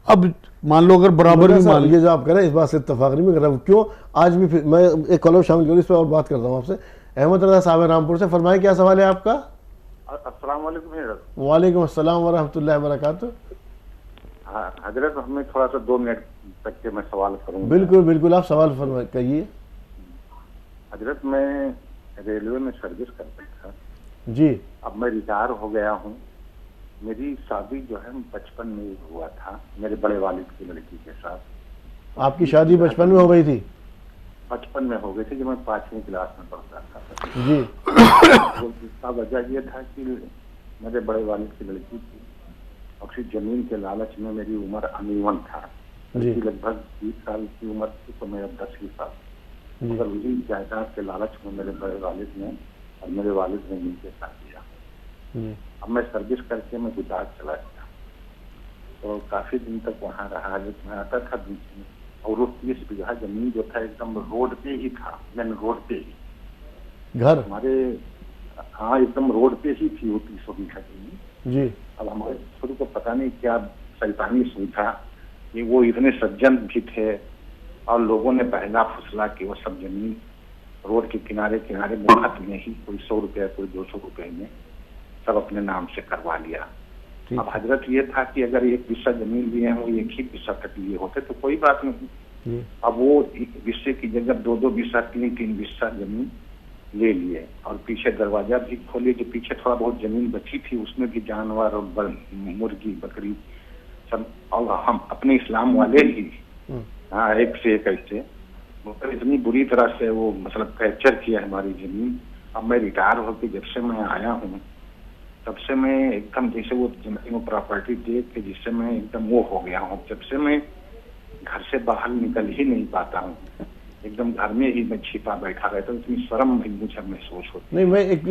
अब मान लो अगर बराबर भी मान ये जो आप कह रहे हैं इस बात से इत्तेफाक नहीं कर रहा हूँ, क्यों आज भी फिर मैं एक कॉलम शामिल करूँ, इस पर और बात करता हूँ आपसे। अहमद रजा साहब रामपुर से, फरमाएं क्या सवाल है आपका। अस्सलाम वालेकुम। वालेकुम अस्सलाम व रहमतुल्लाहि व बरकातुहू। हाँ हजरत, हमें थोड़ा सा 2 मिनट तक के मैं सवाल करूँगा। बिल्कुल बिल्कुल, आप सवाल फरमाइए, कहिए। हजरत, मैं रेलवे में सर्विस करता था जी। अब मैं रिटायर हो गया हूँ। मेरी शादी जो है बचपन में ही हुआ था मेरे बड़े वालिद की लड़की के साथ। आपकी शादी बचपन में हो गई थी? बचपन में हो गई थी, जब मैं 5वीं क्लास में पढ़ता था जी। तो इसका वजह ये था कि मेरे बड़े वालिद की लड़की थी और उसी जमीन के लालच में मेरी उम्र अनइवन था। जी। लगभग 20 साल की उम्र थी तो मैं अब 10 साल, जी। मगर उसी जायदाद के लालच में मेरे बड़े वालिद ने और मेरे वालिद ने मिलकर साथ दिया। जी। अब मैं सर्विस करके मैं गुजरात चला गया तो काफी दिन तक वहाँ रहा। मैं आता था बीच में, और वो 30 बीघा जमीन जो था एकदम रोड पे ही था, मेन रोड पे ही घर हमारे। हाँ एकदम रोड पे ही थी वो 30 बीघा जमीन। जी। अब हमारे शुरू को पता नहीं क्या शैतानी सोचा कि वो इतने सज्जन भी थे और लोगों ने पहला फुसला कि वो सब जमीन रोड के किनारे किनारे मुफ्त में ही, कोई 100 रुपये कोई 200 रुपये में सब अपने नाम से करवा लिया। अब हजरत ये था कि अगर एक हिस्सा जमीन लिए हैं वो एक ही हिस्सा तक लिए होते तो कोई बात नहीं। अब वो हिस्से की जगह 2-2 हिस्सा 3-3 हिस्सा जमीन ले लिए और पीछे दरवाजा भी खोले। जो पीछे थोड़ा बहुत जमीन बची थी उसमें भी जानवर और मुर्गी बकरी सब, और हम अपने इस्लाम वाले ही हाँ एक से एक ऐसे मतलब इतनी बुरी तरह से वो मतलब कैप्चर किया हमारी जमीन। अब मैं रिटायर होकर जब से मैं आया हूँ तब से मैं एकदम जैसे वो जमीन वो प्रॉपर्टी देख के जिससे मैं एकदम वो हो गया हूँ। जब से मैं घर से बाहर निकल ही नहीं पाता हूँ, एकदम घर में ही मैं छिपा बैठा रहता हूँ। इतनी शर्म मुझे महसूस होती। नहीं, मैं एक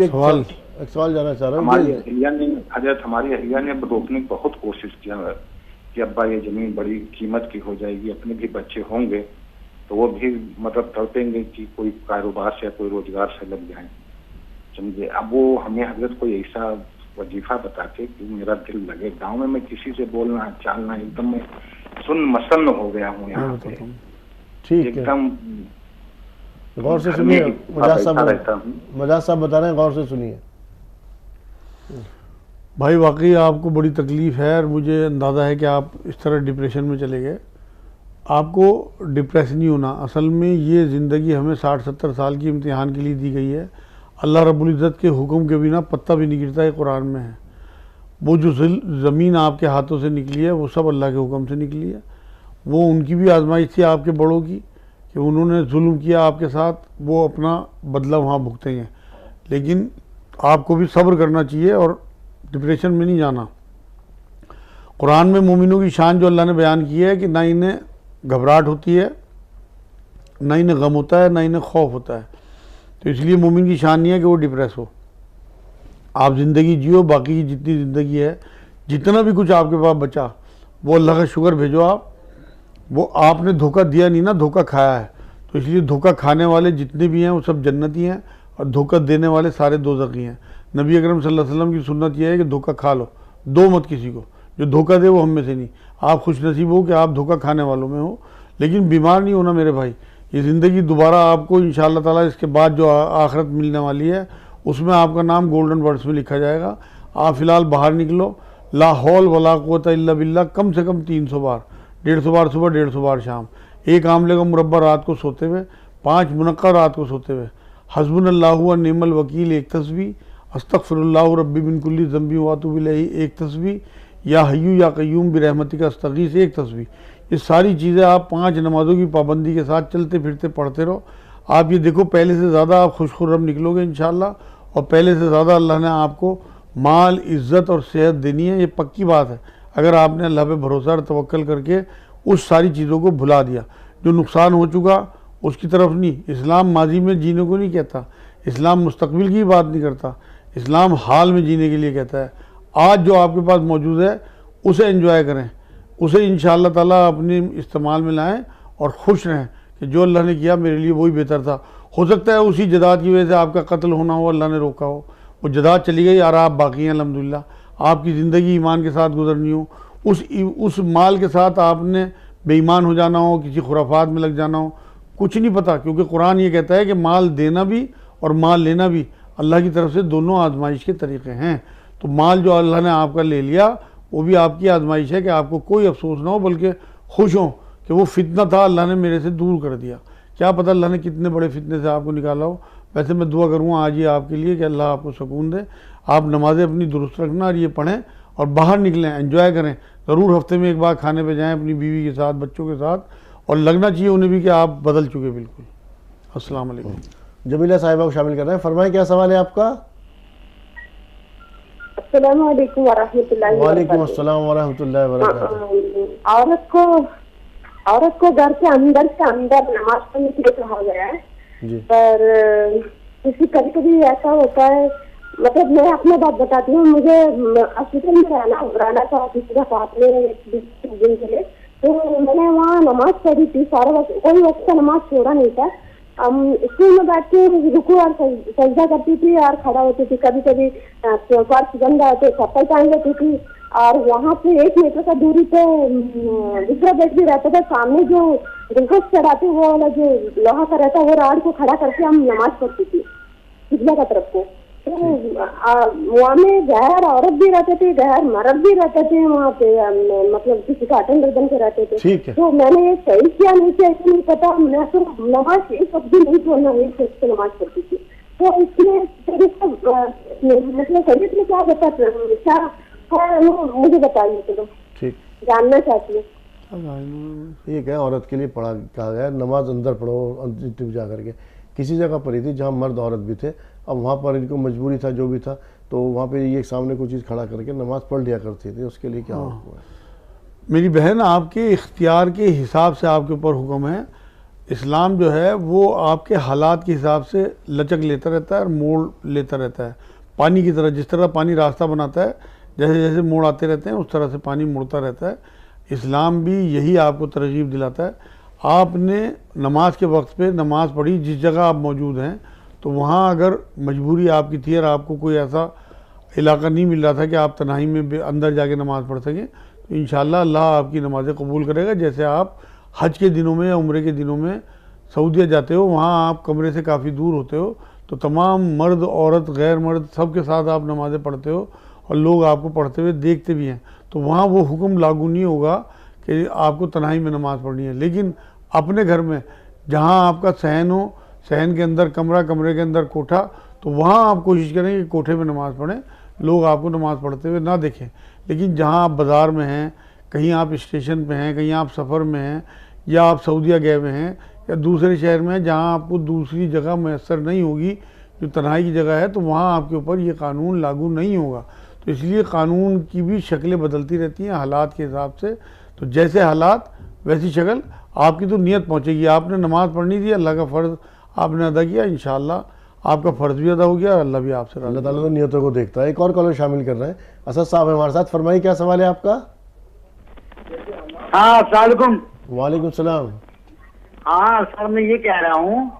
सवाल जानना चाह रहा हूँ। हमारी अहलिया ने हजरत हमारी अहलिया ने रोकने की बहुत कोशिश किया कि अब्बा ये जमीन बड़ी कीमत की हो जाएगी, अपने भी बच्चे होंगे तो वो भी मतलब तड़पेंगे कि कोई कारोबार से या कोई रोजगार से लग जाए, समझे। अब वो हमें हजरत कोई ऐसा वजीफा बताते कि मेरा दिल लगे। गांव में मैं किसी से बोलना चालना एकदम मैं सुन मसन्न हो गया हूँ यहाँ पे। ठीक है, एकदम गौर से सुनिए। मजाज साहब बता रहे हैं, गौर से सुनिए। भाई वाकई आपको बड़ी तकलीफ़ है और मुझे अंदाज़ा है कि आप इस तरह डिप्रेशन में चले गए। आपको डिप्रेस नहीं होना। असल में ये ज़िंदगी हमें 60-70 साल की इम्तिहान के लिए दी गई है। अल्लाह रब्बुल इज़्ज़त के हुक्म के बिना पत्ता भी नहीं गिरता है, कुरान में है। वो जो ज़मीन आपके हाथों से निकली है वो सब अल्लाह के हुक्म से निकली है। वो उनकी भी आजमाइश थी आपके बड़ों की कि उन्होंने जुल्म किया आपके साथ, वो अपना बदला वहाँ भुगतेंगे। लेकिन आपको भी सब्र करना चाहिए और डिप्रेशन में नहीं जाना। कुरान में मोमिनों की शान जो अल्लाह ने बयान की है कि ना इन्हें घबराहट होती है, ना इन्हें गम होता है, ना इन्हें खौफ होता है। तो इसलिए मोमिन की शान नहीं है कि वो डिप्रेस हो। आप ज़िंदगी जियो, बाकी की जितनी ज़िंदगी है, जितना भी कुछ आपके पास बचा वो अल्लाह का शुक्र भेजो आप। वो आपने धोखा दिया नहीं ना, धोखा खाया है। तो इसलिए धोखा खाने वाले जितने भी हैं वो सब जन्नती हैं और धोखा देने वाले सारे दोज़खी हैं। नबी अकरम सल्लल्लाहु अलैहि वसल्लम की सुन्नत यह है कि धोखा खा लो, दो मत किसी को। जो धोखा दे वो हम में से नहीं। आप खुश नसीब हो कि आप धोखा खाने वालों में हो, लेकिन बीमार नहीं होना मेरे भाई। ये ज़िंदगी दोबारा आपको इंशाअल्लाह ताला इसके बाद जो आखिरत मिलने वाली है उसमें आपका नाम गोल्डन वर्ड्स में लिखा जाएगा। आप फ़िलहाल बाहर निकलो, ला हौल वला कुव्वता इल्ला बिल्लाह कम से कम 300 बार, 150 बार सुबह, 150 बार शाम। एक आमले का मुरब्बा रात को सोते हुए, 5 मुनक्का रात को सोते हुए, हस्बुनल्लाहु व निअमल वकील एक तस्बीह, अस्तगफिरुल्लाह रब्बी मिन कुल्ली ज़ंबी व अतूबु इलैहि एक तस्बीह, या हय्यू या क़य्यूम बिरहमतिका अस्तगीस एक तस्बीह। ये सारी चीज़ें आप 5 नमाज़ों की पाबंदी के साथ चलते फिरते पढ़ते रहो। आप ये देखो पहले से ज़्यादा आप खुशखुर्रम निकलोगे इंशाअल्लाह, और पहले से ज़्यादा अल्लाह ने आपको माल, इज़्ज़त और सेहत देनी है। ये पक्की बात है। अगर आपने अल्लाह पे भरोसा और तवक्कल करके उस सारी चीज़ों को भुला दिया, जो नुकसान हो चुका उसकी तरफ नहीं। इस्लाम माजी में जीने को नहीं कहता, इस्लाम मुस्तकबिल की बात नहीं करता, इस्लाम हाल में जीने के लिए कहता है। आज जो आपके पास मौजूद है उसे एंजॉय करें, उसे इंशाअल्लाह ताला अपने इस्तेमाल में लाएं और खुश रहें कि जो अल्लाह ने किया मेरे लिए वही बेहतर था। हो सकता है उसी जदाद की वजह से आपका कत्ल होना हो, अल्लाह ने रोका हो, वो जदाद चली गई और आप बाकी हैं अल्हम्दुलिल्लाह, आपकी ज़िंदगी ईमान के साथ गुजरनी हो। उस माल के साथ आपने बेईमान हो जाना हो, किसी खुराफात में लग जाना हो, कुछ नहीं पता, क्योंकि कुरान ये कहता है कि माल देना भी और माल लेना भी अल्लाह की तरफ से दोनों आजमाइश के तरीक़े हैं। तो माल जो अल्लाह ने आपका ले लिया वो भी आपकी आजमाइश है कि आपको कोई अफसोस ना हो, बल्कि खुश हो कि वो फितना था अल्लाह ने मेरे से दूर कर दिया। क्या पता अल्लाह ने कितने बड़े फितने से आपको निकाला हो। वैसे मैं दुआ करूँगा आज ये आपके लिए कि अल्लाह आपको सुकून दे, आप नमाज़ें अपनी दुरुस्त रखना और ये पढ़ें और बाहर निकलें, एंजॉय करें। ज़रूर हफ्ते में एक बार खाने पे जाएं अपनी बीवी के साथ, बच्चों के साथ, और लगना चाहिए उन्हें भी कि आप बदल चुके बिल्कुल। अस्सलाम वालेकुम। जमीला साहिबा को शामिल कर रहे हैं, फरमाएं क्या सवाल है आपका। अस्सलाम वालेकुम वरहमतुल्लाहि वालेकुम अस्सलाम वरहमतुल्लाहि वबरकातुहू। औरत को घर के अंदर से अंदर नमाज पढ़ने के लिए कहा गया है, पर किसी कभी कभी ऐसा होता है, मतलब मैं अपनी बात बताती हूँ, मुझे हॉस्पिटल में रहना था किसी का साथ में 20 दिन के लिए, तो मैंने वहाँ नमाज पढ़ी थी, सारा वक्त कोई वक्त का नमाज छोड़ा नहीं था। स्कूल में बैठ के रुकू और सजदा करती थी और खड़ा होती थी, कभी कभी फर्श गंदा तो चप्पल पहन लेती थी, और वहाँ से 1 मीटर का दूरी पे दूसरा बेड भी रहता था, सामने जो गुलगोश चढ़ाते वो वाला जो लोहा का रहता वो राड को खड़ा करके हम नमाज पढ़ती थी किबला का तरफ को। तो वहाँ में गैर औरत भी रहते थे, गैर मर्द भी रहते थे वहाँ पे, मतलब किसी का अटेंडर बन के रहते थे। तो मैंने ये सही किया नहीं किया ऐसे नहीं पता, मैं तो नमाज एक वक्त भी नहीं छोड़ना, एक वक्त नमाज पढ़ती थी। तो इसलिए मतलब शरीयत में क्या बता क्या है मुझे बताइए, चलो ठीक जानना चाहती हूँ। ठीक है, औरत के लिए पढ़ा कहा गया नमाज अंदर पढ़ो जा करके। किसी जगह पर ही थी जहाँ मर्द औरत भी थे, अब वहाँ पर इनको मजबूरी था जो भी था, तो वहाँ पे ये सामने कोई चीज़ खड़ा करके नमाज पढ़ लिया करती थी, उसके लिए क्या हुक्म है। मेरी बहन, आपके इख्तियार के हिसाब से आपके ऊपर हुक्म है। इस्लाम जो है वो आपके हालात के हिसाब से लचक लेता रहता है और मोड़ लेता रहता है, पानी की तरह। जिस तरह पानी रास्ता बनाता है, जैसे जैसे मोड़ आते रहते हैं उस तरह से पानी मुड़ता रहता है। इस्लाम भी यही आपको तरजीब दिलाता है। आपने नमाज के वक्त पे नमाज पढ़ी, जिस जगह आप मौजूद हैं, तो वहाँ अगर मजबूरी आपकी थी और आपको कोई ऐसा इलाका नहीं मिल रहा था कि आप तन्हाई में अंदर जाके नमाज़ पढ़ सकें, तो इंशाअल्लाह अल्लाह आपकी नमाज़ें कबूल करेगा। जैसे आप हज के दिनों में या उम्रे के दिनों में सऊदीया जाते हो, वहाँ आप कमरे से काफ़ी दूर होते हो, तो तमाम मर्द औरत गैर मर्द सब के साथ आप नमाज़ें पढ़ते हो और लोग आपको पढ़ते हुए देखते भी हैं, तो वहाँ वो हुक्म लागू नहीं होगा कि आपको तन्हाई में नमाज़ पढ़नी है। लेकिन अपने घर में जहाँ आपका सहन हो, सहन के अंदर कमरा, कमरे के अंदर कोठा, तो वहाँ आप कोशिश करें कि कोठे में नमाज़ पढ़ें, लोग आपको नमाज़ पढ़ते हुए ना देखें। लेकिन जहाँ आप बाज़ार में हैं, कहीं आप स्टेशन पे हैं, कहीं आप सफ़र में हैं, या आप सऊदीया गए हुए हैं या दूसरे शहर में हैं जहाँ आपको दूसरी जगह मैसर नहीं होगी जो तन्हाई की जगह है, तो वहाँ आपके ऊपर ये कानून लागू नहीं होगा। तो इसलिए कानून की भी शक्लें बदलती रहती हैं हालात के हिसाब से, तो जैसे हालात वैसी शक्ल। आपकी तो नियत पहुँचेगी, आपने नमाज़ पढ़नी थी, अल्लाह का फ़र्ज़ आपने अदा किया, इंशाअल्लाह आपका फ़र्ज़ भी अदा हो गया, अल्लाह भी आपसे अल्लाह ताला तो नियतों को देखता है। एक और कॉलर शामिल कर रहे हैं, असद साहब हमारे साथ, फरमाइए क्या सवाल है आपका। हाँ, अस्सलाम वालेकुम। वालेकुम सलाम। हाँ सर, मैं ये कह रहा हूँ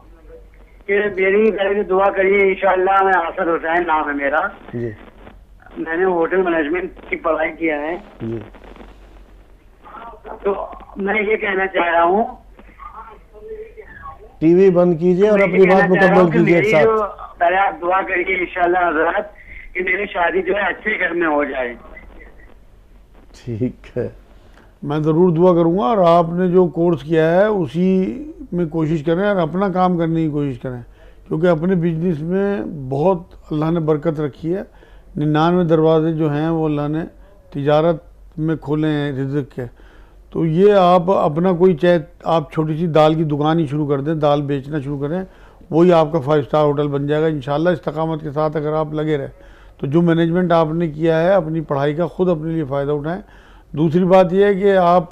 कि मेरी घर की दुआ करिए इंशाअल्लाह। मैं आसद हुसैन नाम है मेरा जी। मैंने होटल मैनेजमेंट की पढ़ाई किया है जी। तो मैं ये कहना चाह रहा हूँ, टीवी बंद कीजिए और अपनी बात मुकम्मल कीजिए एक साथ। पहले आप दुआ करिए इंशाअल्लाह हज़रत कि मेरी शादी जो है अच्छे घर में हो जाए। ठीक है, मैं ज़रूर दुआ करूँगा, और आपने जो कोर्स किया है उसी में कोशिश करें और अपना काम करने की कोशिश करें, क्योंकि अपने बिजनेस में बहुत अल्लाह ने बरकत रखी है। 99 दरवाजे जो हैं वो अल्लाह ने तिजारत में खोले हैं रिज़्क़ के। तो ये आप अपना कोई, चाहे आप छोटी सी दाल की दुकान ही शुरू कर दें, दाल बेचना शुरू करें, वही आपका 5 स्टार होटल बन जाएगा इंशाअल्लाह। इस्तकामत के साथ अगर आप लगे रहे तो जो मैनेजमेंट आपने किया है अपनी पढ़ाई का, ख़ुद अपने लिए फ़ायदा उठाएं। दूसरी बात यह है कि आप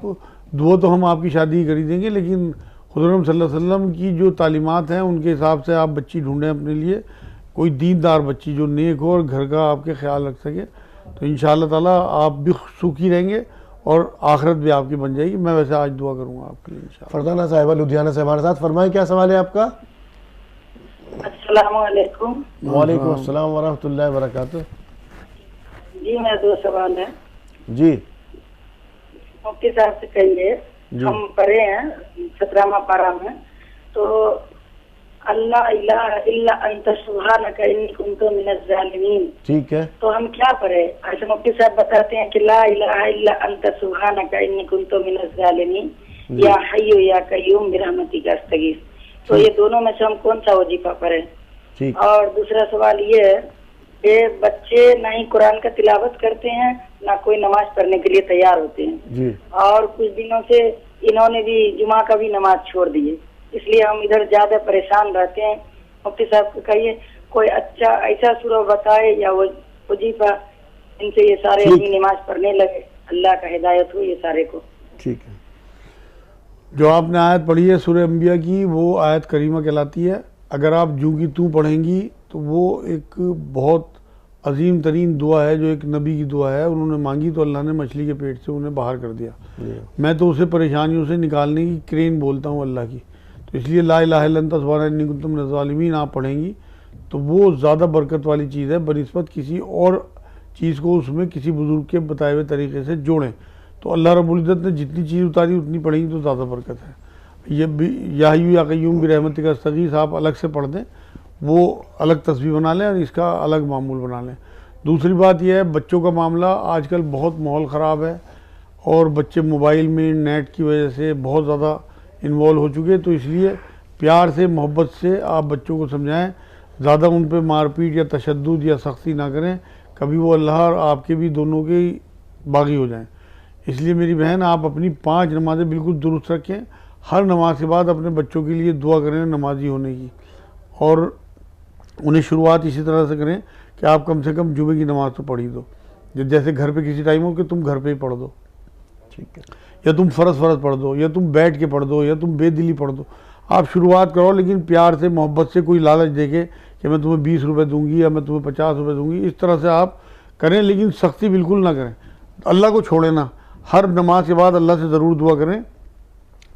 दुआ तो हम आपकी शादी ही करी देंगे, लेकिन हुज़ूर सल्लल्लाहु अलैहि वसल्लम की जो तालीमात हैं उनके हिसाब से आप बच्ची ढूंढें अपने लिए, कोई दीनदार बच्ची जो नेक हो और घर का आपके ख्याल रख सके, तो इंशाअल्लाह ताला आप भी सुखी रहेंगे और आखिरत भी आपकी बन जाएगी। मैं वैसे आज दुआ करूँगा आपके लिए इंशाअल्लाह। फरजाना साहिबा लुधियाना से हमारे साथ, फरमाएं क्या सवाल है आपका? अस्सलाम वालेकुम। वालेकुम अस्सलाम वरहमतुल्लाहि वबरकातुह। जी मेरा 2 सवाल है जी मुफ्ती साहब से। कहिए, हम पढ़े हैं 17वां पारा में, तो अल्लाह इलाहा इल्ला अंत सुब्हानका इन्नी कुन्तु मिनज़ ज़ालिमीन, ठीक है, तो हम क्या पढ़े? ऐसे मुफ्ती साहब बताते हैं कि ला इलाहा इल्ला अंत सुब्हानका इन्नी कुन्तु मिनज़ ज़ालिमीन या हय्यु या कय्यूम बिरहमतिका अस्तगीस, तो ये दोनों में से हम कौन सा वजीफा पढ़े? ठीक। और दूसरा सवाल ये है कि बच्चे ना ही कुरान का तिलावत करते हैं ना कोई नमाज पढ़ने के लिए तैयार होते हैं जी। और कुछ दिनों से इन्होंने भी जुमा का भी नमाज छोड़ दिए, इसलिए हम इधर ज्यादा परेशान रहते हैं। मुफ्ती साहब को कहिए कोई अच्छा ऐसा सूरा बताए या वो वजीफा, इनसे ये सारे अपनी नमाज पढ़ने लगे, अल्लाह का हिदायत हो ये सारे को। ठीक है। जो आपने आयत पढ़ी है सूरह अंबिया की, वो आयत करीमा कहलाती है। अगर आप जू की तू पढ़ेंगी तो वो एक बहुत अजीम तरीन दुआ है, जो एक नबी की दुआ है। उन्होंने मांगी तो अल्लाह ने मछली के पेट से उन्हें बाहर कर दिया। मैं तो उसे परेशानियों से निकालने की क्रेन बोलता हूँ अल्लाह की, तो इसलिए ला इलाहा इल्ला अंता सुब्हानका इन्नी कुन्तु मिनज़ ज़ालिमीन आप पढ़ेंगी तो वो ज़्यादा बरकत वाली चीज़ है बनिस्बत किसी और चीज़ को उसमें किसी बुज़ुर्ग के बताए हुए तरीके से जोड़ें। तो अल्लाह रब्बुल इज़्ज़त ने जितनी चीज़ उतारी उतनी पढ़ेंगी तो ज़्यादा बरकत है। ये भी या हय्यु या कय्यूम बिरहमतिका अस्तगीस आप अलग से पढ़ दें, वो अलग तस्बीह बना लें और इसका अलग मामूल बना लें। दूसरी बात यह है, बच्चों का मामला आजकल बहुत माहौल ख़राब है और बच्चे मोबाइल में नेट की वजह से बहुत ज़्यादा इन्वॉल्व हो चुके हैं, तो इसलिए प्यार से मोहब्बत से आप बच्चों को समझाएं, ज़्यादा उन पर मारपीट या तशद्दुद या सख्ती ना करें, कभी वो अल्लाह और आपके भी दोनों के बागी हो जाएं। इसलिए मेरी बहन आप अपनी 5 नमाज़ें बिल्कुल दुरुस्त रखें, हर नमाज के बाद अपने बच्चों के लिए दुआ करें नमाजी होने की, और उन्हें शुरुआत इसी तरह से करें कि आप कम से कम जुमे की नमाज़ तो पढ़ ही दो। जैसे घर पे किसी टाइम हो कि तुम घर पे ही पढ़ दो, ठीक है, या तुम फ़र्ज़ पढ़ दो, या तुम बैठ के पढ़ दो, या तुम बेदिली पढ़ दो। आप शुरुआत करो, लेकिन प्यार से मोहब्बत से, कोई लालच देके कि मैं तुम्हें 20 रुपये दूंगी या मैं तुम्हें 50 रुपये दूंगी, इस तरह से आप करें, लेकिन सख्ती बिल्कुल ना करें। अल्लाह को छोड़े ना, हर नमाज के बाद अल्लाह से ज़रूर दुआ करें।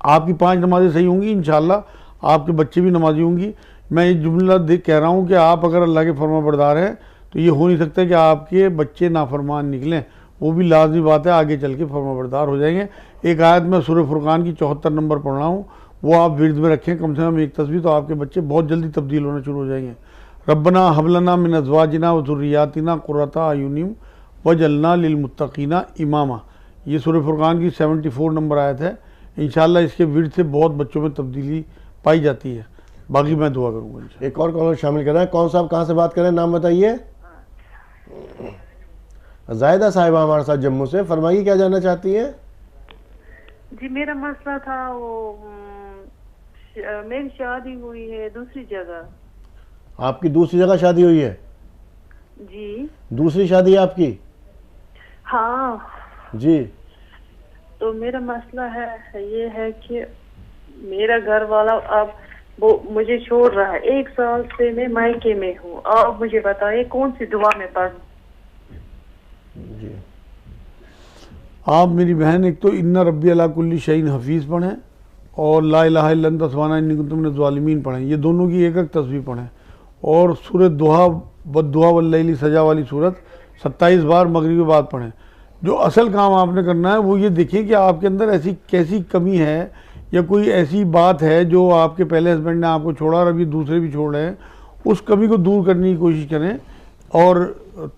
आपकी 5 नमाज़ें सही होंगी इंशाअल्लाह, आपके बच्चे भी नमाजी होंगी। मैं ये जुमला कह रहा हूँ कि आप अगर अल्लाह के फरमाबरदार हैं तो ये हो नहीं सकता कि आपके बच्चे नाफरमान निकलें, वो भी लाजमी बात है, आगे चल के फरमाबरदार हो जाएंगे। एक आयत में सूरह फुरकान की 74 नंबर पढ़ रहा हूँ, वो आप विर्द में रखें कम से कम एक तस्बीह, तो आपके बच्चे बहुत जल्दी तब्दील होना शुरू हो जाएंगे। रब्बना हबलना मिन अज़वाजिना व ज़ुर्रियातिना क़ुर्रता अयुनिम वजअलना लिलमुत्तक़ीना इमामा, ये सूरह फुरकान की 74 नंबर आयत है। इंशाअल्लाह इसके विर्द से बहुत बच्चों में तब्दीली पाई जाती है। बाकी मैं दुआ करूँगा। एक और कॉलर शामिल कर रहे हैं। कौन साहब कहाँ से बात करें, नाम बताइए। जायदा साहिबा हमारे साथ जम्मू से, फरमाइए क्या जानना चाहती हैं। जी मेरा मसला था वो मेरी शादी हुई है दूसरी जगह। आपकी दूसरी जगह शादी हुई है? जी दूसरी शादी है आपकी? हाँ जी। तो मेरा मसला है ये है कि मेरा घर वाला अब वो मुझे छोड़ रहा है, 1 साल से मैं मायके में हूँ। आप मुझे बताइए कौन सी दुआ में पढ़ूं। जी आप मेरी बहन एक तो इन्ना रब्बी अला कुल्ली शैइन हफीज़ पढ़ें और ला इलाहा इल्ला अंता सुब्हानका इन्नी कुन्तु मिनज़ ज़ालिमीन पढ़ें। ये दोनों की एक एक तस्बीह पढ़ें और सूरह दुहा वद्दुहा वल्लैली सजा वाली सूरत 27 बार मगरिब के बाद पढ़ें। जो असल काम आपने करना है वो ये देखें कि आपके अंदर ऐसी कैसी कमी है या कोई ऐसी बात है जो आपके पहले हस्बैंड ने आपको छोड़ा और अभी दूसरे भी छोड़ रहे हैं, उस कमी को दूर करने की कोशिश करें। और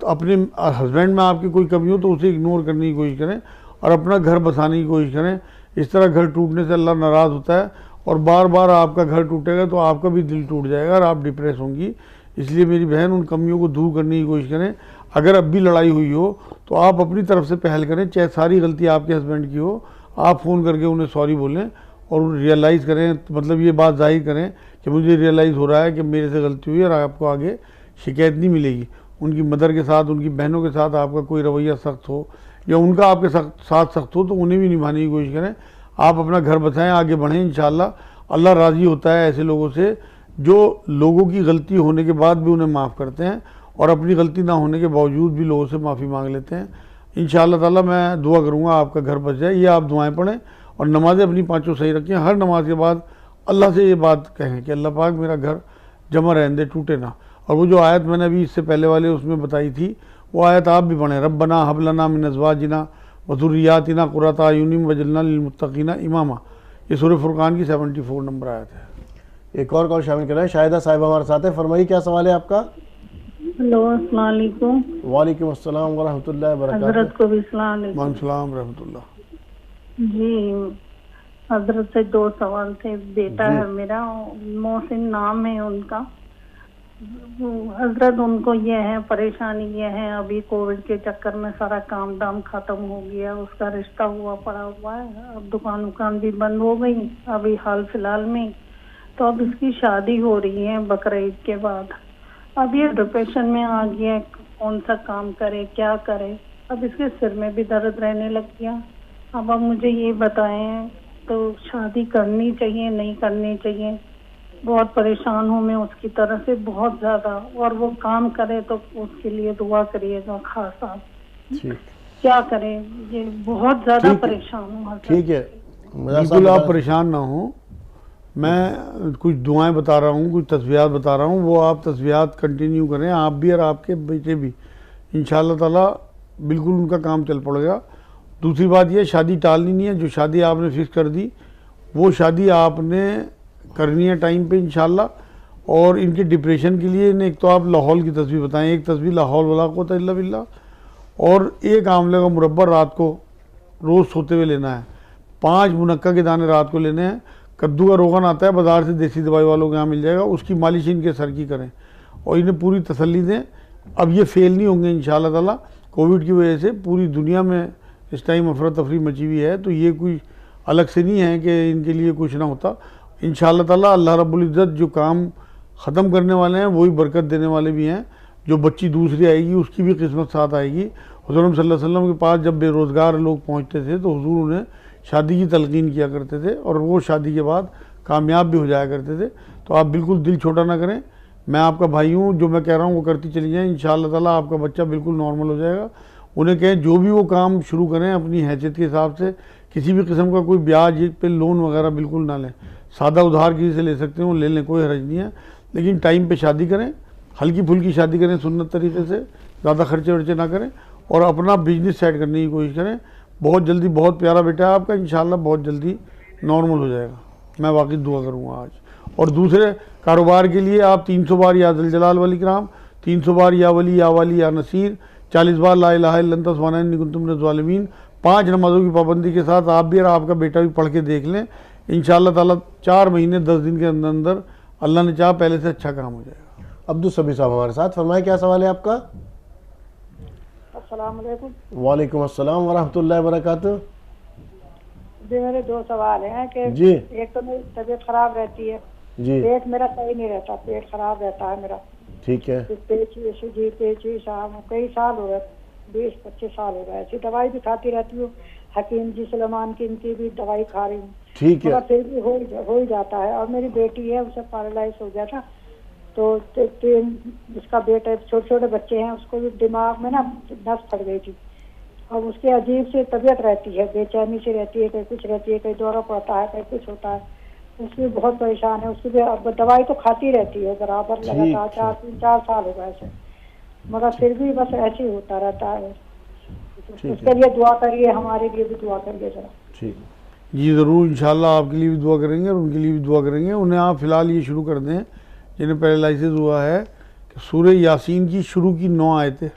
अपने हस्बैंड में आपकी कोई कमी हो तो उसे इग्नोर करने की कोशिश करें और अपना घर बसाने की कोशिश करें। इस तरह घर टूटने से अल्लाह नाराज़ होता है और बार बार आपका घर टूटेगा तो आपका भी दिल टूट जाएगा और आप डिप्रेस होंगी। इसलिए मेरी बहन उन कमियों को दूर करने की कोशिश करें। अगर अब भी लड़ाई हुई हो तो आप अपनी तरफ से पहल करें, चाहे सारी गलती आपके हस्बैंड की हो, आप फ़ोन करके उन्हें सॉरी बोलें और रियलाइज़ करें, मतलब ये बात जाहिर करें कि मुझे रियलाइज़ हो रहा है कि मेरे से गलती हुई और आपको आगे शिकायत नहीं मिलेगी। उनकी मदर के साथ, उनकी बहनों के साथ आपका कोई रवैया सख्त हो या उनका आपके साथ सख्त हो तो उन्हें भी निभाने की कोशिश करें। आप अपना घर बसाएं, आगे बढ़ें, इंशाअल्लाह अल्लाह राज़ी होता है ऐसे लोगों से जो लोगों की गलती होने के बाद भी उन्हें माफ़ करते हैं और अपनी गलती ना होने के बावजूद भी लोगों से माफ़ी मांग लेते हैं। इंशाअल्लाह ताला मैं दुआ करूँगा आपका घर बच जाए। ये आप दुआएं पढ़ें और नमाज़ें अपनी पाँचों सही रखें। हर नमाज के बाद अल्लाह से ये बात कहें कि अल्लाह पाक मेरा घर जमा रहने दे, टूटे ना। और वो जो आयत मैंने अभी इससे पहले वाले उसमें बताई थी, वो आयत आप भी पढ़ें, रब्बना हब लना मिन अज़वाजिना व ज़ुर्रिय्यातिना क़ुर्रता अयुनिन वजअलना लिलमुत्तक़ीना इमामा। ये सूरह फुरक़ान की 74 नंबर आयत है। एक और कॉल शामिल कर रहे हैं, शाहिदा साहिबा हमारे साथ है। फरमाइए क्या सवाल है आपका? हेलो, अस्सलाम वालेकुम। वालेकुम अस्सलाम व रहमतुल्लाहि व बरकातहू। हज़रत को भी अस्सलाम वालेकुम। वालेकुम रहमतुल्लाह। जी, हज़रत से 2 सवाल थे। बेटा है मेरा, मोहसिन नाम है उनका। हज़रत उनको ये है, परेशानी ये है, अभी कोविड के चक्कर में सारा काम दाम खत्म हो गया, उसका रिश्ता हुआ पड़ा हुआ है, अब दुकान उकान भी बंद हो गई अभी हाल फिलहाल में। तो अब इसकी शादी हो रही है बकरीद के बाद। अब ये डिप्रेशन में आ गया, कौन सा काम करे, क्या करे। अब इसके सिर में भी दर्द रहने लग गया। अब आप मुझे ये बताएं, तो शादी करनी चाहिए नहीं करनी चाहिए? बहुत परेशान हूँ मैं उसकी तरफ से बहुत ज़्यादा, और वो काम करे तो उसके लिए दुआ करिएगा खास आप। क्या करें, ये बहुत ज़्यादा परेशान हूँ। ठीक है, बिल्कुल आप परेशान ना हो। मैं कुछ दुआएं बता रहा हूँ, कुछ तस्बीहात बता रहा हूँ, वो आप तस्बीहात कंटिन्यू करें, आप भी और आपके बेटे भी। इंशाअल्लाह ताला बिल्कुल उनका काम चल पड़ेगा। दूसरी बात ये, शादी टालनी नहीं है। जो शादी आपने फिक्स कर दी वो शादी आपने करनी है टाइम पे इंशाअल्लाह। और इनके डिप्रेशन के लिए इन्हें एक तो आप लाहौल की तस्वीर बताएं, एक तस्वीर लाहौल वाला को इल्ला बिल्ला, और एक आंवले का मुरब्बा रात को रोज़ सोते हुए लेना है। 5 मुनक्का के दाने रात को लेने हैं। कद्दू का रोगन आता है बाज़ार से, देसी दवाई वालों के यहाँ मिल जाएगा, उसकी मालिश इनके सर की करें और इन्हें पूरी तसल्ली दें। अब ये फेल नहीं होंगे इंशाअल्लाह ताला। कोविड की वजह से पूरी दुनिया में इस टाइम अफरा तफरी मची हुई है, तो ये कोई अलग से नहीं है कि इनके लिए कुछ ना होता। इंशाअल्लाह ताला अल्लाह रब्बुल इज़्ज़त जो काम ख़त्म करने वाले हैं वही बरकत देने वाले भी हैं। जो बच्ची दूसरी आएगी उसकी भी किस्मत साथ आएगी। हुज़ूर सल्लल्लाहु अलैहि वसल्लम के पास जब बेरोज़गार लोग पहुँचते थे तो हुज़ूर उन्हें शादी की तलकीन किया करते थे और वो शादी के बाद कामयाब भी हो जाया करते थे। तो आप बिल्कुल दिल छोटा ना करें। मैं आपका भाई हूँ, जो मैं कह रहा हूँ वो करती चली जाएँ। इंशाअल्लाह ताला आपका बच्चा बिल्कुल नॉर्मल हो जाएगा। उन्हें कहें जो भी वो काम शुरू करें अपनी हैसियत के हिसाब से, किसी भी किस्म का कोई ब्याज पे लोन वगैरह बिल्कुल ना लें। सादा उधार किसी से ले सकते हो, ले लें, कोई हर्ज नहीं है, लेकिन टाइम पे शादी करें, हल्की फुल्की शादी करें सुन्नत तरीके से, ज़्यादा खर्चे वर्चे ना करें और अपना बिजनेस सेट करने की कोशिश करें। बहुत जल्दी, बहुत प्यारा बेटा है आपका, इंशाल्लाह बहुत जल्दी नॉर्मल हो जाएगा। मैं वाकई दुआ करूँगा आज। और दूसरे कारोबार के लिए आप 300 बार या दिल जलाल वली कराम, 300 बार या वली या वाली या नसीर, 40 बार ला इलाहा इल्लल्लाह सुब्हानल्लाह इन्नी कुन्तु मिनज़ ज़ालिमीन, 5 नमाज़ों की पाबंदी के साथ आप भी और आपका बेटा भी पढ़ के देख लें। इंशाअल्लाह ताला 4 महीने 10 दिन के अंदर अंदर अल्लाह ने चाहा पहले से अच्छा काम हो जाएगा। अब्दुल सबी साहब हमारे साथ, फरमाए क्या सवाल है आपका? अस्सलाम वालेकुम। वालेकुम अस्सलाम व रहमतुल्लाहि व बरकातहू। जी, मेरे 2 सवाल हैं कि जी। एक तो मेरी तबीयत खराब रहती है जी। पेट मेरा सही नहीं रहता, पेट खराब रहता है मेरा। ठीक है। पेची साहब कई साल हो गए, 20-25 साल हो गए। ऐसी दवाई भी खाती रहती हूँ, हकीम जी सलेमान की इनकी भी दवाई खा रही हूँ। ठीक है। मगर फिर भी हो ही जाता है। और मेरी बेटी है, उसे पैरालाइज हो गया था, तो 3 उसका बेटा, छोटे छोटे बच्चे हैं, उसको भी दिमाग में ना नस फट गई थी। अब उसकी अजीब सी तबीयत रहती है, बेचैनी सी रहती है, कहीं कुछ रहती है, कहीं दौरा पड़ता है, कहीं कुछ होता है। उसकी बहुत परेशान है। उसकी भी अब दवाई तो खाती रहती है बराबर, लगातार 3-4 साल हो गए ऐसे, मगर फिर भी बस ऐसे ही होता रहता है। उसके लिए दुआ करिए, हमारे लिए भी दुआ करिए जरा। ठीक जी ज़रूर, इंशाल्लाह आपके लिए भी दुआ करेंगे और उनके लिए भी दुआ करेंगे। उन्हें आप फ़िलहाल ये शुरू कर दें जिन्हें पैरालिसिस हुआ है कि सूरह यासीन की शुरू की 9 आयतें,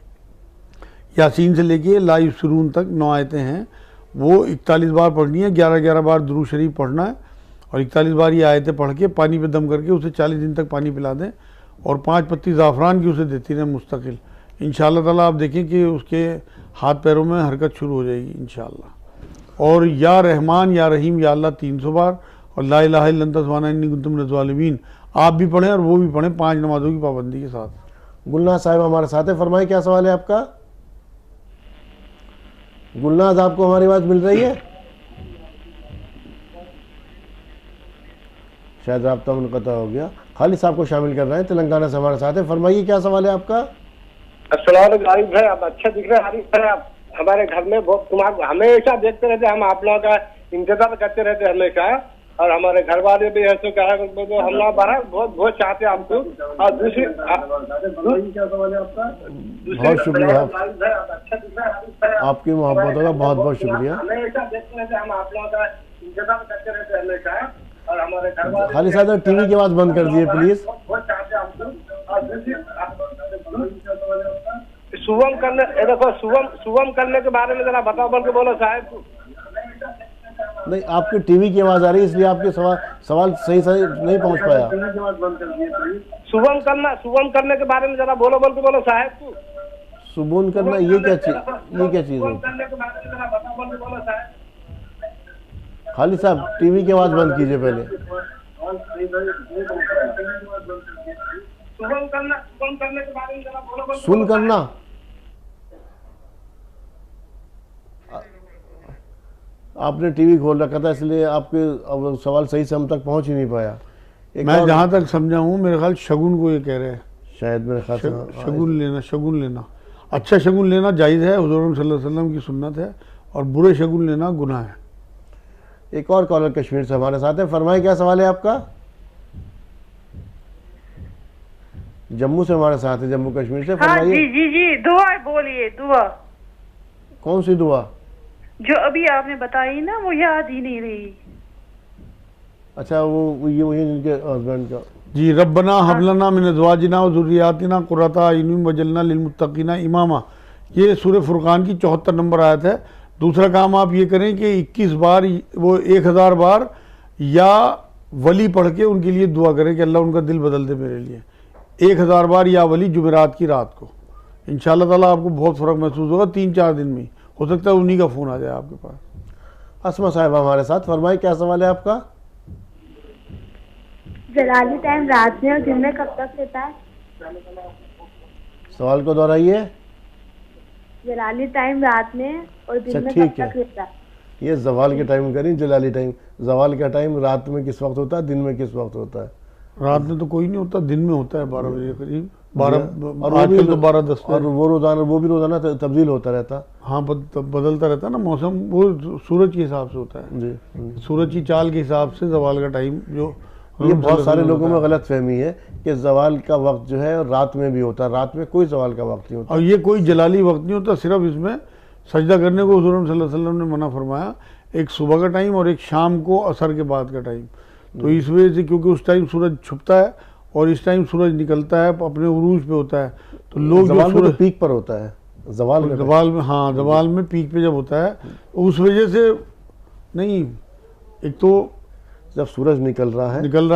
यासीन से लेके ला युबसिरून तक 9 आयतें हैं, वो 41 बार पढ़नी है। 11-11 बार दुरूद शरीफ पढ़ना है और 41 बार ये आयतें पढ़ के पानी पे दम करके उसे 40 दिन तक पानी पिला दें और 5 पत्ती ज़ाफ़रान की उसे देती रहें मुस्तकिल। इंशाअल्लाह ताला आप देखें कि उसके हाथ पैरों में हरकत शुरू हो जाएगी इंशाअल्लाह। और या रहमान या रहीम या अल्लाह 300 बार और ला इलाहा इल्लल्लाह सुब्हानल्लाह इन्नी कुन्तु मिनज़ ज़ालिमीन आप भी पढ़ें और वो भी पढ़ें 5 नमाज़ों की पाबंदी के साथ। गुलनाज साहिब हमारे साथ है, फरमाए क्या सवाल है आपका? गुलनाज, आपको हमारी आवाज़ मिल रही है? शायद राब्ता मुनक़ता हो गया। खालिद साहब को शामिल कर रहे हैं, तेलंगाना से हमारे साथ है। फरमाइए क्या सवाल है आपका। अस्सलाम वालेकुम आरिफ भाई, आप अच्छा दिख रहे हैं आरिफ भाई। आप हमारे घर में बहुत तुम्हारा हमेशा देखते रहते, हम आप लोगों का इंतजार करते रहते हमेशा, और हमारे घर वाले भी ऐसे कहा तो हम लोग बहुत बहुत चाहते हैं आपको। और दूसरी बहुत शुक्रिया, आपकी मोहब्बतों का बहुत बहुत शुक्रिया। हमेशा देखते रहते, हम आप लोगों का इंतजार करते रहते हमेशा, और हमारे घर वाले खालिद साहब टीवी की आवाज़ बंद कर दिए प्लीज। बहुत चाहते हैं आपको। शुभम करने देखो, शुभम करने के बारे में जरा बताओ, बोल के बोलो साहब। नहीं, आपकी टीवी की आवाज़ आ रही है, इसलिए आपके सवाल सही नहीं पहुंच पाया। शुभम करने के बारे में जरा बोलो, बोल के बोलो साहब। सुबून करना ये क्या चीज़ है? खालिद साहब टीवी की आवाज़ बंद कीजिए पहले। सुन करना, आपने टीवी खोल रखा था इसलिए आपके सवाल सही से हम तक पहुंच ही नहीं पाया। मैं जहाँ तक समझा हूँ मेरे ख्याल शगुन को ये कह रहे हैं, शायद मेरे ख्याल से शगुन लेना अच्छा शगुन लेना जायज़ है, हुज़ूर सल्लल्लाहु अलैहि वसल्लम की सुन्नत है, और बुरे शगुन लेना गुनाह है। एक और कॉलर कश्मीर से हमारे साथ है, फरमाइए क्या सवाल है आपका। जम्मू से हमारे साथ है, जम्मू कश्मीर से। हाँ, जी दुआ बोलिए। दुआ कौन सी दुआ? जो अभी आपने बताई ना, वो याद ही नहीं रही। अच्छा, वो ये वही जिनके हस्बैंड का। जी, रब्बना हबलना मिन अज़वाजिना व ज़ुर्रियातिना क़ुर्रता अयुन वजअलना लिलमुत्तक़ीना इमामा, ये सूरह फुरक़ान की 74 नंबर आयत है। दूसरा काम आप ये करें कि 21 बार, वो 1000 बार या वली पढ़ के उनके लिए दुआ करें कि अल्लाह उनका दिल बदल दे मेरे लिए। 1000 बार या वली जुमेरात की रात को, इंशाअल्लाह ताला आपको बहुत फ़र्क महसूस होगा। 3-4 दिन में हो सकता है उन्हीं का फ़ोन आ जाए आपके पास। अस्मा साहिबा हमारे साथ, फरमाइए क्या सवाल है आपका। जलाली टाइम रात में और दिन में कब तक लेता है? सवाल को दोहराइए। जलाली टाइम रात में और दिन में कब तक लेता है? ये जवाल के टाइम करें, जलाली टाइम। जवाल का टाइम रात में किस वक्त होता है, दिन में किस वक्त होता है? रात में तो कोई नहीं होता, दिन में होता है 12 बजे करीब, 12 आजकल तो 12-10। और वो भी रोजाना तब्दील होता रहता। हाँ, बदलता रहता है ना मौसम, वो सूरज के हिसाब से होता है जी, सूरज की चाल के हिसाब से जवाल का टाइम। जो ये बहुत सारे लोगों में गलत फहमी है कि जवाल का वक्त जो है रात में भी होता है, रात में कोई जवाल का वक्त नहीं होता। और ये कोई जलाली वक्त नहीं होता, सिर्फ इसमें सजदा करने को हुज़ूर सल्लल्लाहु अलैहि वसल्लम ने मना फरमाया, एक सुबह का टाइम और एक शाम को असर के बाद का टाइम। तो इस वजह से, क्योंकि उस टाइम सूरज छुपता है और इस टाइम सूरज निकलता है, अपने उरूज पे होता है, तो लोग जवाल में तो पीक पर होता है, जवाल में, हाँ जवाल में पीक पे जब होता है, उस वजह से नहीं, एक तो जब सूरज निकल रहा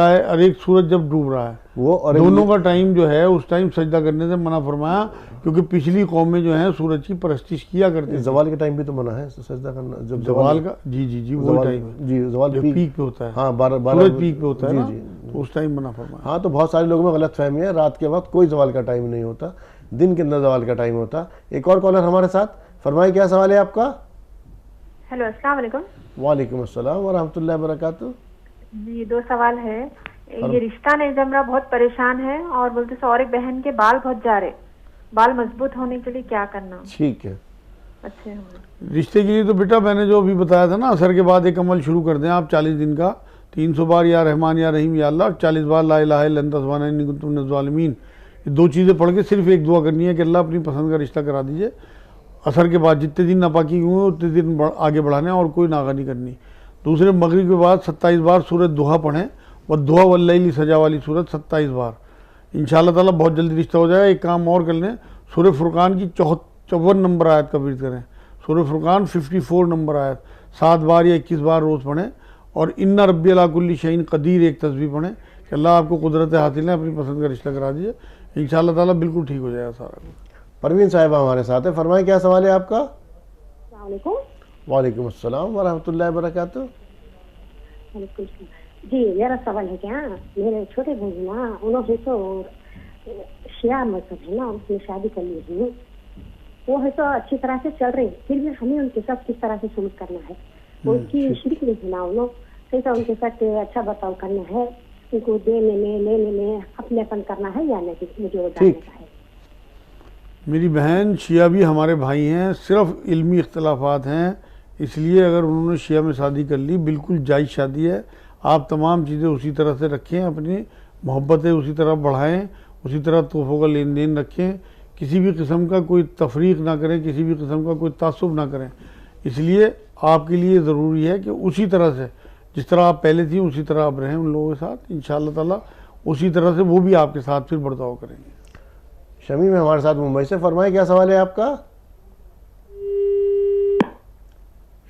है और एक सूरज जब डूब रहा है, वो और दोनों का टाइम जो है उस टाइम सजदा करने से मना फरमाया, क्योंकि पिछली कौमें जो हैं सूरज की परस्तिश किया करती है। जवाल के टाइम भी तो मना है सजदा करना, जब जवाल का जी वो टाइम है जी, जवाल पीक पे होता है। हाँ, 12 सूरज पीक पे होता है ना, तो उस टाइम मना फरमाया। हाँ, तो बहुत सारे लोगों में गलत फहमी है, रात के वक्त कोई जवाल का टाइम नहीं होता, दिन के अंदर जवाल का टाइम होता। एक और कॉलर हमारे साथ, फरमाइए क्या सवाल है आपका। हेलो, अस्सलाम वालेकुम। वालेकुम अस्सलाम व रहमतुल्लाहि व बरकातुहू। जी, 2 सवाल है। ये रिश्ता नहीं जम रहा, बहुत परेशान है, और बोलते सौर एक बहन के बाल बहुत जा रहे, बाल मजबूत होने के लिए क्या करना? ठीक है, अच्छे रिश्ते के लिए तो बेटा मैंने जो अभी बताया था ना, असर के बाद एक अमल शुरू कर दें आप 40 दिन का, 300 बार या रहमान या रहीम या अल्लाह, 40 बार ला इलाहा इल्लल्लाह सुब्हानका इन्नी कुन्तु मिनज़ ज़ालिमीन। ये 2 चीज़ें पढ़ के सिर्फ एक दुआ करनी है कि अल्लाह अपनी पसंद का रिश्ता करा दीजिए। असर के बाद जितने दिन नापाकी हुए उतने दिन आगे बढ़ाने, और कोई नागा नहीं करनी। दूसरे मगरिब के बाद 27 बार सूरत दुहा पढ़ें, और दुहा वल्लैली सजा वाली सूरत 27 बार, इंशाअल्लाह ताला बहुत जल्दी रिश्ता हो जाएगा। एक काम और कर लें, सूरह फुरकान की 54 नंबर आयत का विर्द करें, सूरह फुरकान 54 नंबर आयत 7 बार या 21 बार रोज़ पढ़ें, और इन्ना रब्बी अला कुल्ली शैइन कदीर एक तस्बीह पढ़ें कि अल्लाह आपको कुदरत हासिल है, अपनी पसंद का रिश्ता करा दीजिए, इंशाअल्लाह ताला बिल्कुल ठीक हो जाएगा सारा कुछ। परवीन साहिबा हमारे साथ है, फरमाइए क्या सवाल है आपका। वालेकुम अस्सलाम व रहमतुल्लाहि व बरकातुहू। जी, मेरा सवाल है क्या, मेरे छोटे भाई ना, उन्होंने तो शिया मजहब है ना, उसने शादी कर ली है, वो है तो अच्छी तरह से चल रही, फिर भी हमें उनके साथ किस तरह से सलूक करना है, वो उसकी शिरक नहीं है ना, उन्होंने सही उनके साथ अच्छा बर्ताव करना है, इनको देने में लेने में अपनेपन करना है या नहीं, मुझे वो जानना ठीक। है। मेरी बहन शिया भी हमारे भाई हैं, सिर्फ इल्मी इख्तलाफात हैं, इसलिए अगर उन्होंने शिया में शादी कर ली बिल्कुल जायज़ शादी है। आप तमाम चीज़ें उसी तरह से रखें, अपनी मोहब्बतें उसी तरह बढ़ाएं, उसी तरह तोहफ़ों का लेन देन रखें, किसी भी किस्म का कोई तफरीक ना करें, किसी भी किस्म का कोई तासुब ना करें। इसलिए आपके लिए ज़रूरी है कि उसी तरह से जिस तरह आप पहले थी उसी तरह आप रहें उन लोगों के साथ, इंशाअल्लाह ताला उसी तरह से वो भी आपके साथ फिर बर्ताव करेंगे। शमीम है हमारे साथ मुंबई से, फरमाएं क्या सवाल है आपका?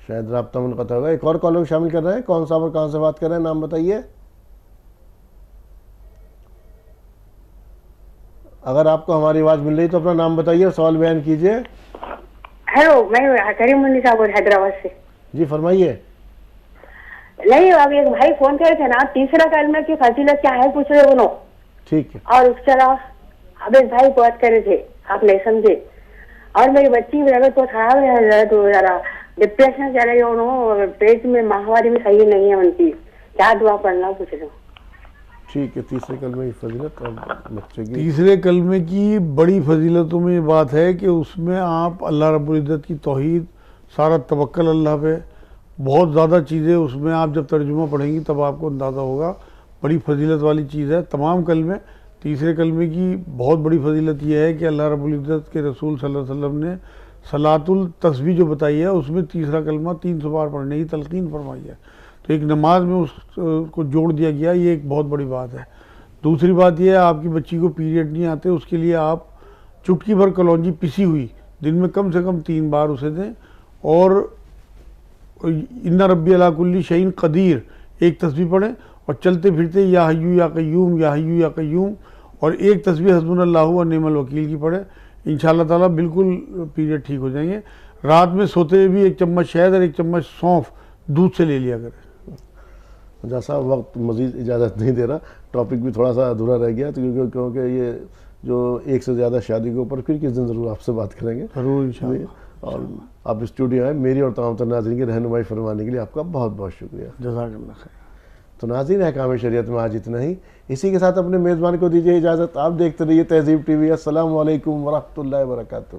शायद राब्ता मुनक़ता होगा। एक और कॉलर को शामिल कर रहे हैं। कौन साहब और कहाँ से बात कर रहे हैं, नाम बताइए। अगर आपको हमारी आवाज़ मिल रही तो अपना नाम बताइए और सवाल बयान कीजिए। हेलो, मैं करीमुन्नी साहब हैदराबाद से। जी फरमाइए। नहीं, अब एक भाई फोन करे थे ना, तीसरा कलमे की फजीलत क्या है पूछ रहे उन्होंने। ठीक है। और उसके अलावा अब एक भाई बात करे थे, आप नहीं समझे। और मेरी बच्ची की तबीयत तो खराब है, तो जरा डिप्रेशन चल रही है उन्होंने, पेट में माहवारी भी सही नहीं है उनकी, क्या दुआ पढ़ना पूछ रहे हो। ठीक है। तीसरे कलमे की फजीलत और बच्चे की। तीसरे कलमे की बड़ी फजीलतों में ये बात है कि उसमें आप अल्लाह रब्बुल इज़्ज़त की तौहीद, सारा तवक्कल अल्लाह पे, बहुत ज़्यादा चीज़ें उसमें आप जब तर्जुमा पढ़ेंगी तब आपको अंदाज़ा होगा, बड़ी फजीलत वाली चीज़ है तमाम कलमे। तीसरे कलमे की बहुत बड़ी फजीलत यह है कि अल्लाह रब्बुल इज़्ज़त के रसूल सल्लल्लाहु अलैहि वसल्लम ने सलातुल तस्बीह जो बताई है उसमें तीसरा कलमा 300 बार पढ़ने की तलकीन फरमाई है, तो एक नमाज में उसको जोड़ दिया गया, ये एक बहुत बड़ी बात है। दूसरी बात यह है, आपकी बच्ची को पीरियड नहीं आते, उसके लिए आप चुटकी भर कलौंजी पिसी हुई दिन में कम से कम 3 बार उसे दें, और इन्ना रब्बी अला कुल्ली शैइन कदीर एक तस्बीह पढ़ें, और चलते फिरते या हय्यू या क़य्यूम या हय्यू या क़य्यूम, और एक तस्बीह हस्बुनल्लाहु व निअमल वकील की पढ़ें। इंशाअल्लाह ताला बिल्कुल पीरियड ठीक हो जाएंगे। रात में सोते हुए भी 1 चम्मच शहद और 1 चम्मच सौंफ दूध से ले लिया करें। जैसा वक्त मज़ीद इजाज़त नहीं दे रहा, टॉपिक भी थोड़ा सा अधूरा रह गया, तो क्योंकि ये जो एक से ज़्यादा शादी के ऊपर फिर किस दिन ज़रूर आपसे बात करेंगे ज़रूर इंशाअल्लाह। और आप स्टूडियो आए, मेरी और तमाम नाज़रीन की रहनुमाई फरमाने के लिए आपका बहुत बहुत शुक्रिया। जज़ाकल्लाह खैर। तो नाज़रीन, अहकाम शरीयत में आज इतना ही। इसी के साथ अपने मेज़बान को दीजिए इजाज़त। आप देखते रहिए तहज़ीब टीवी। अस्सलामु अलैकुम व रहमतुल्लाहि व बरकातुहू।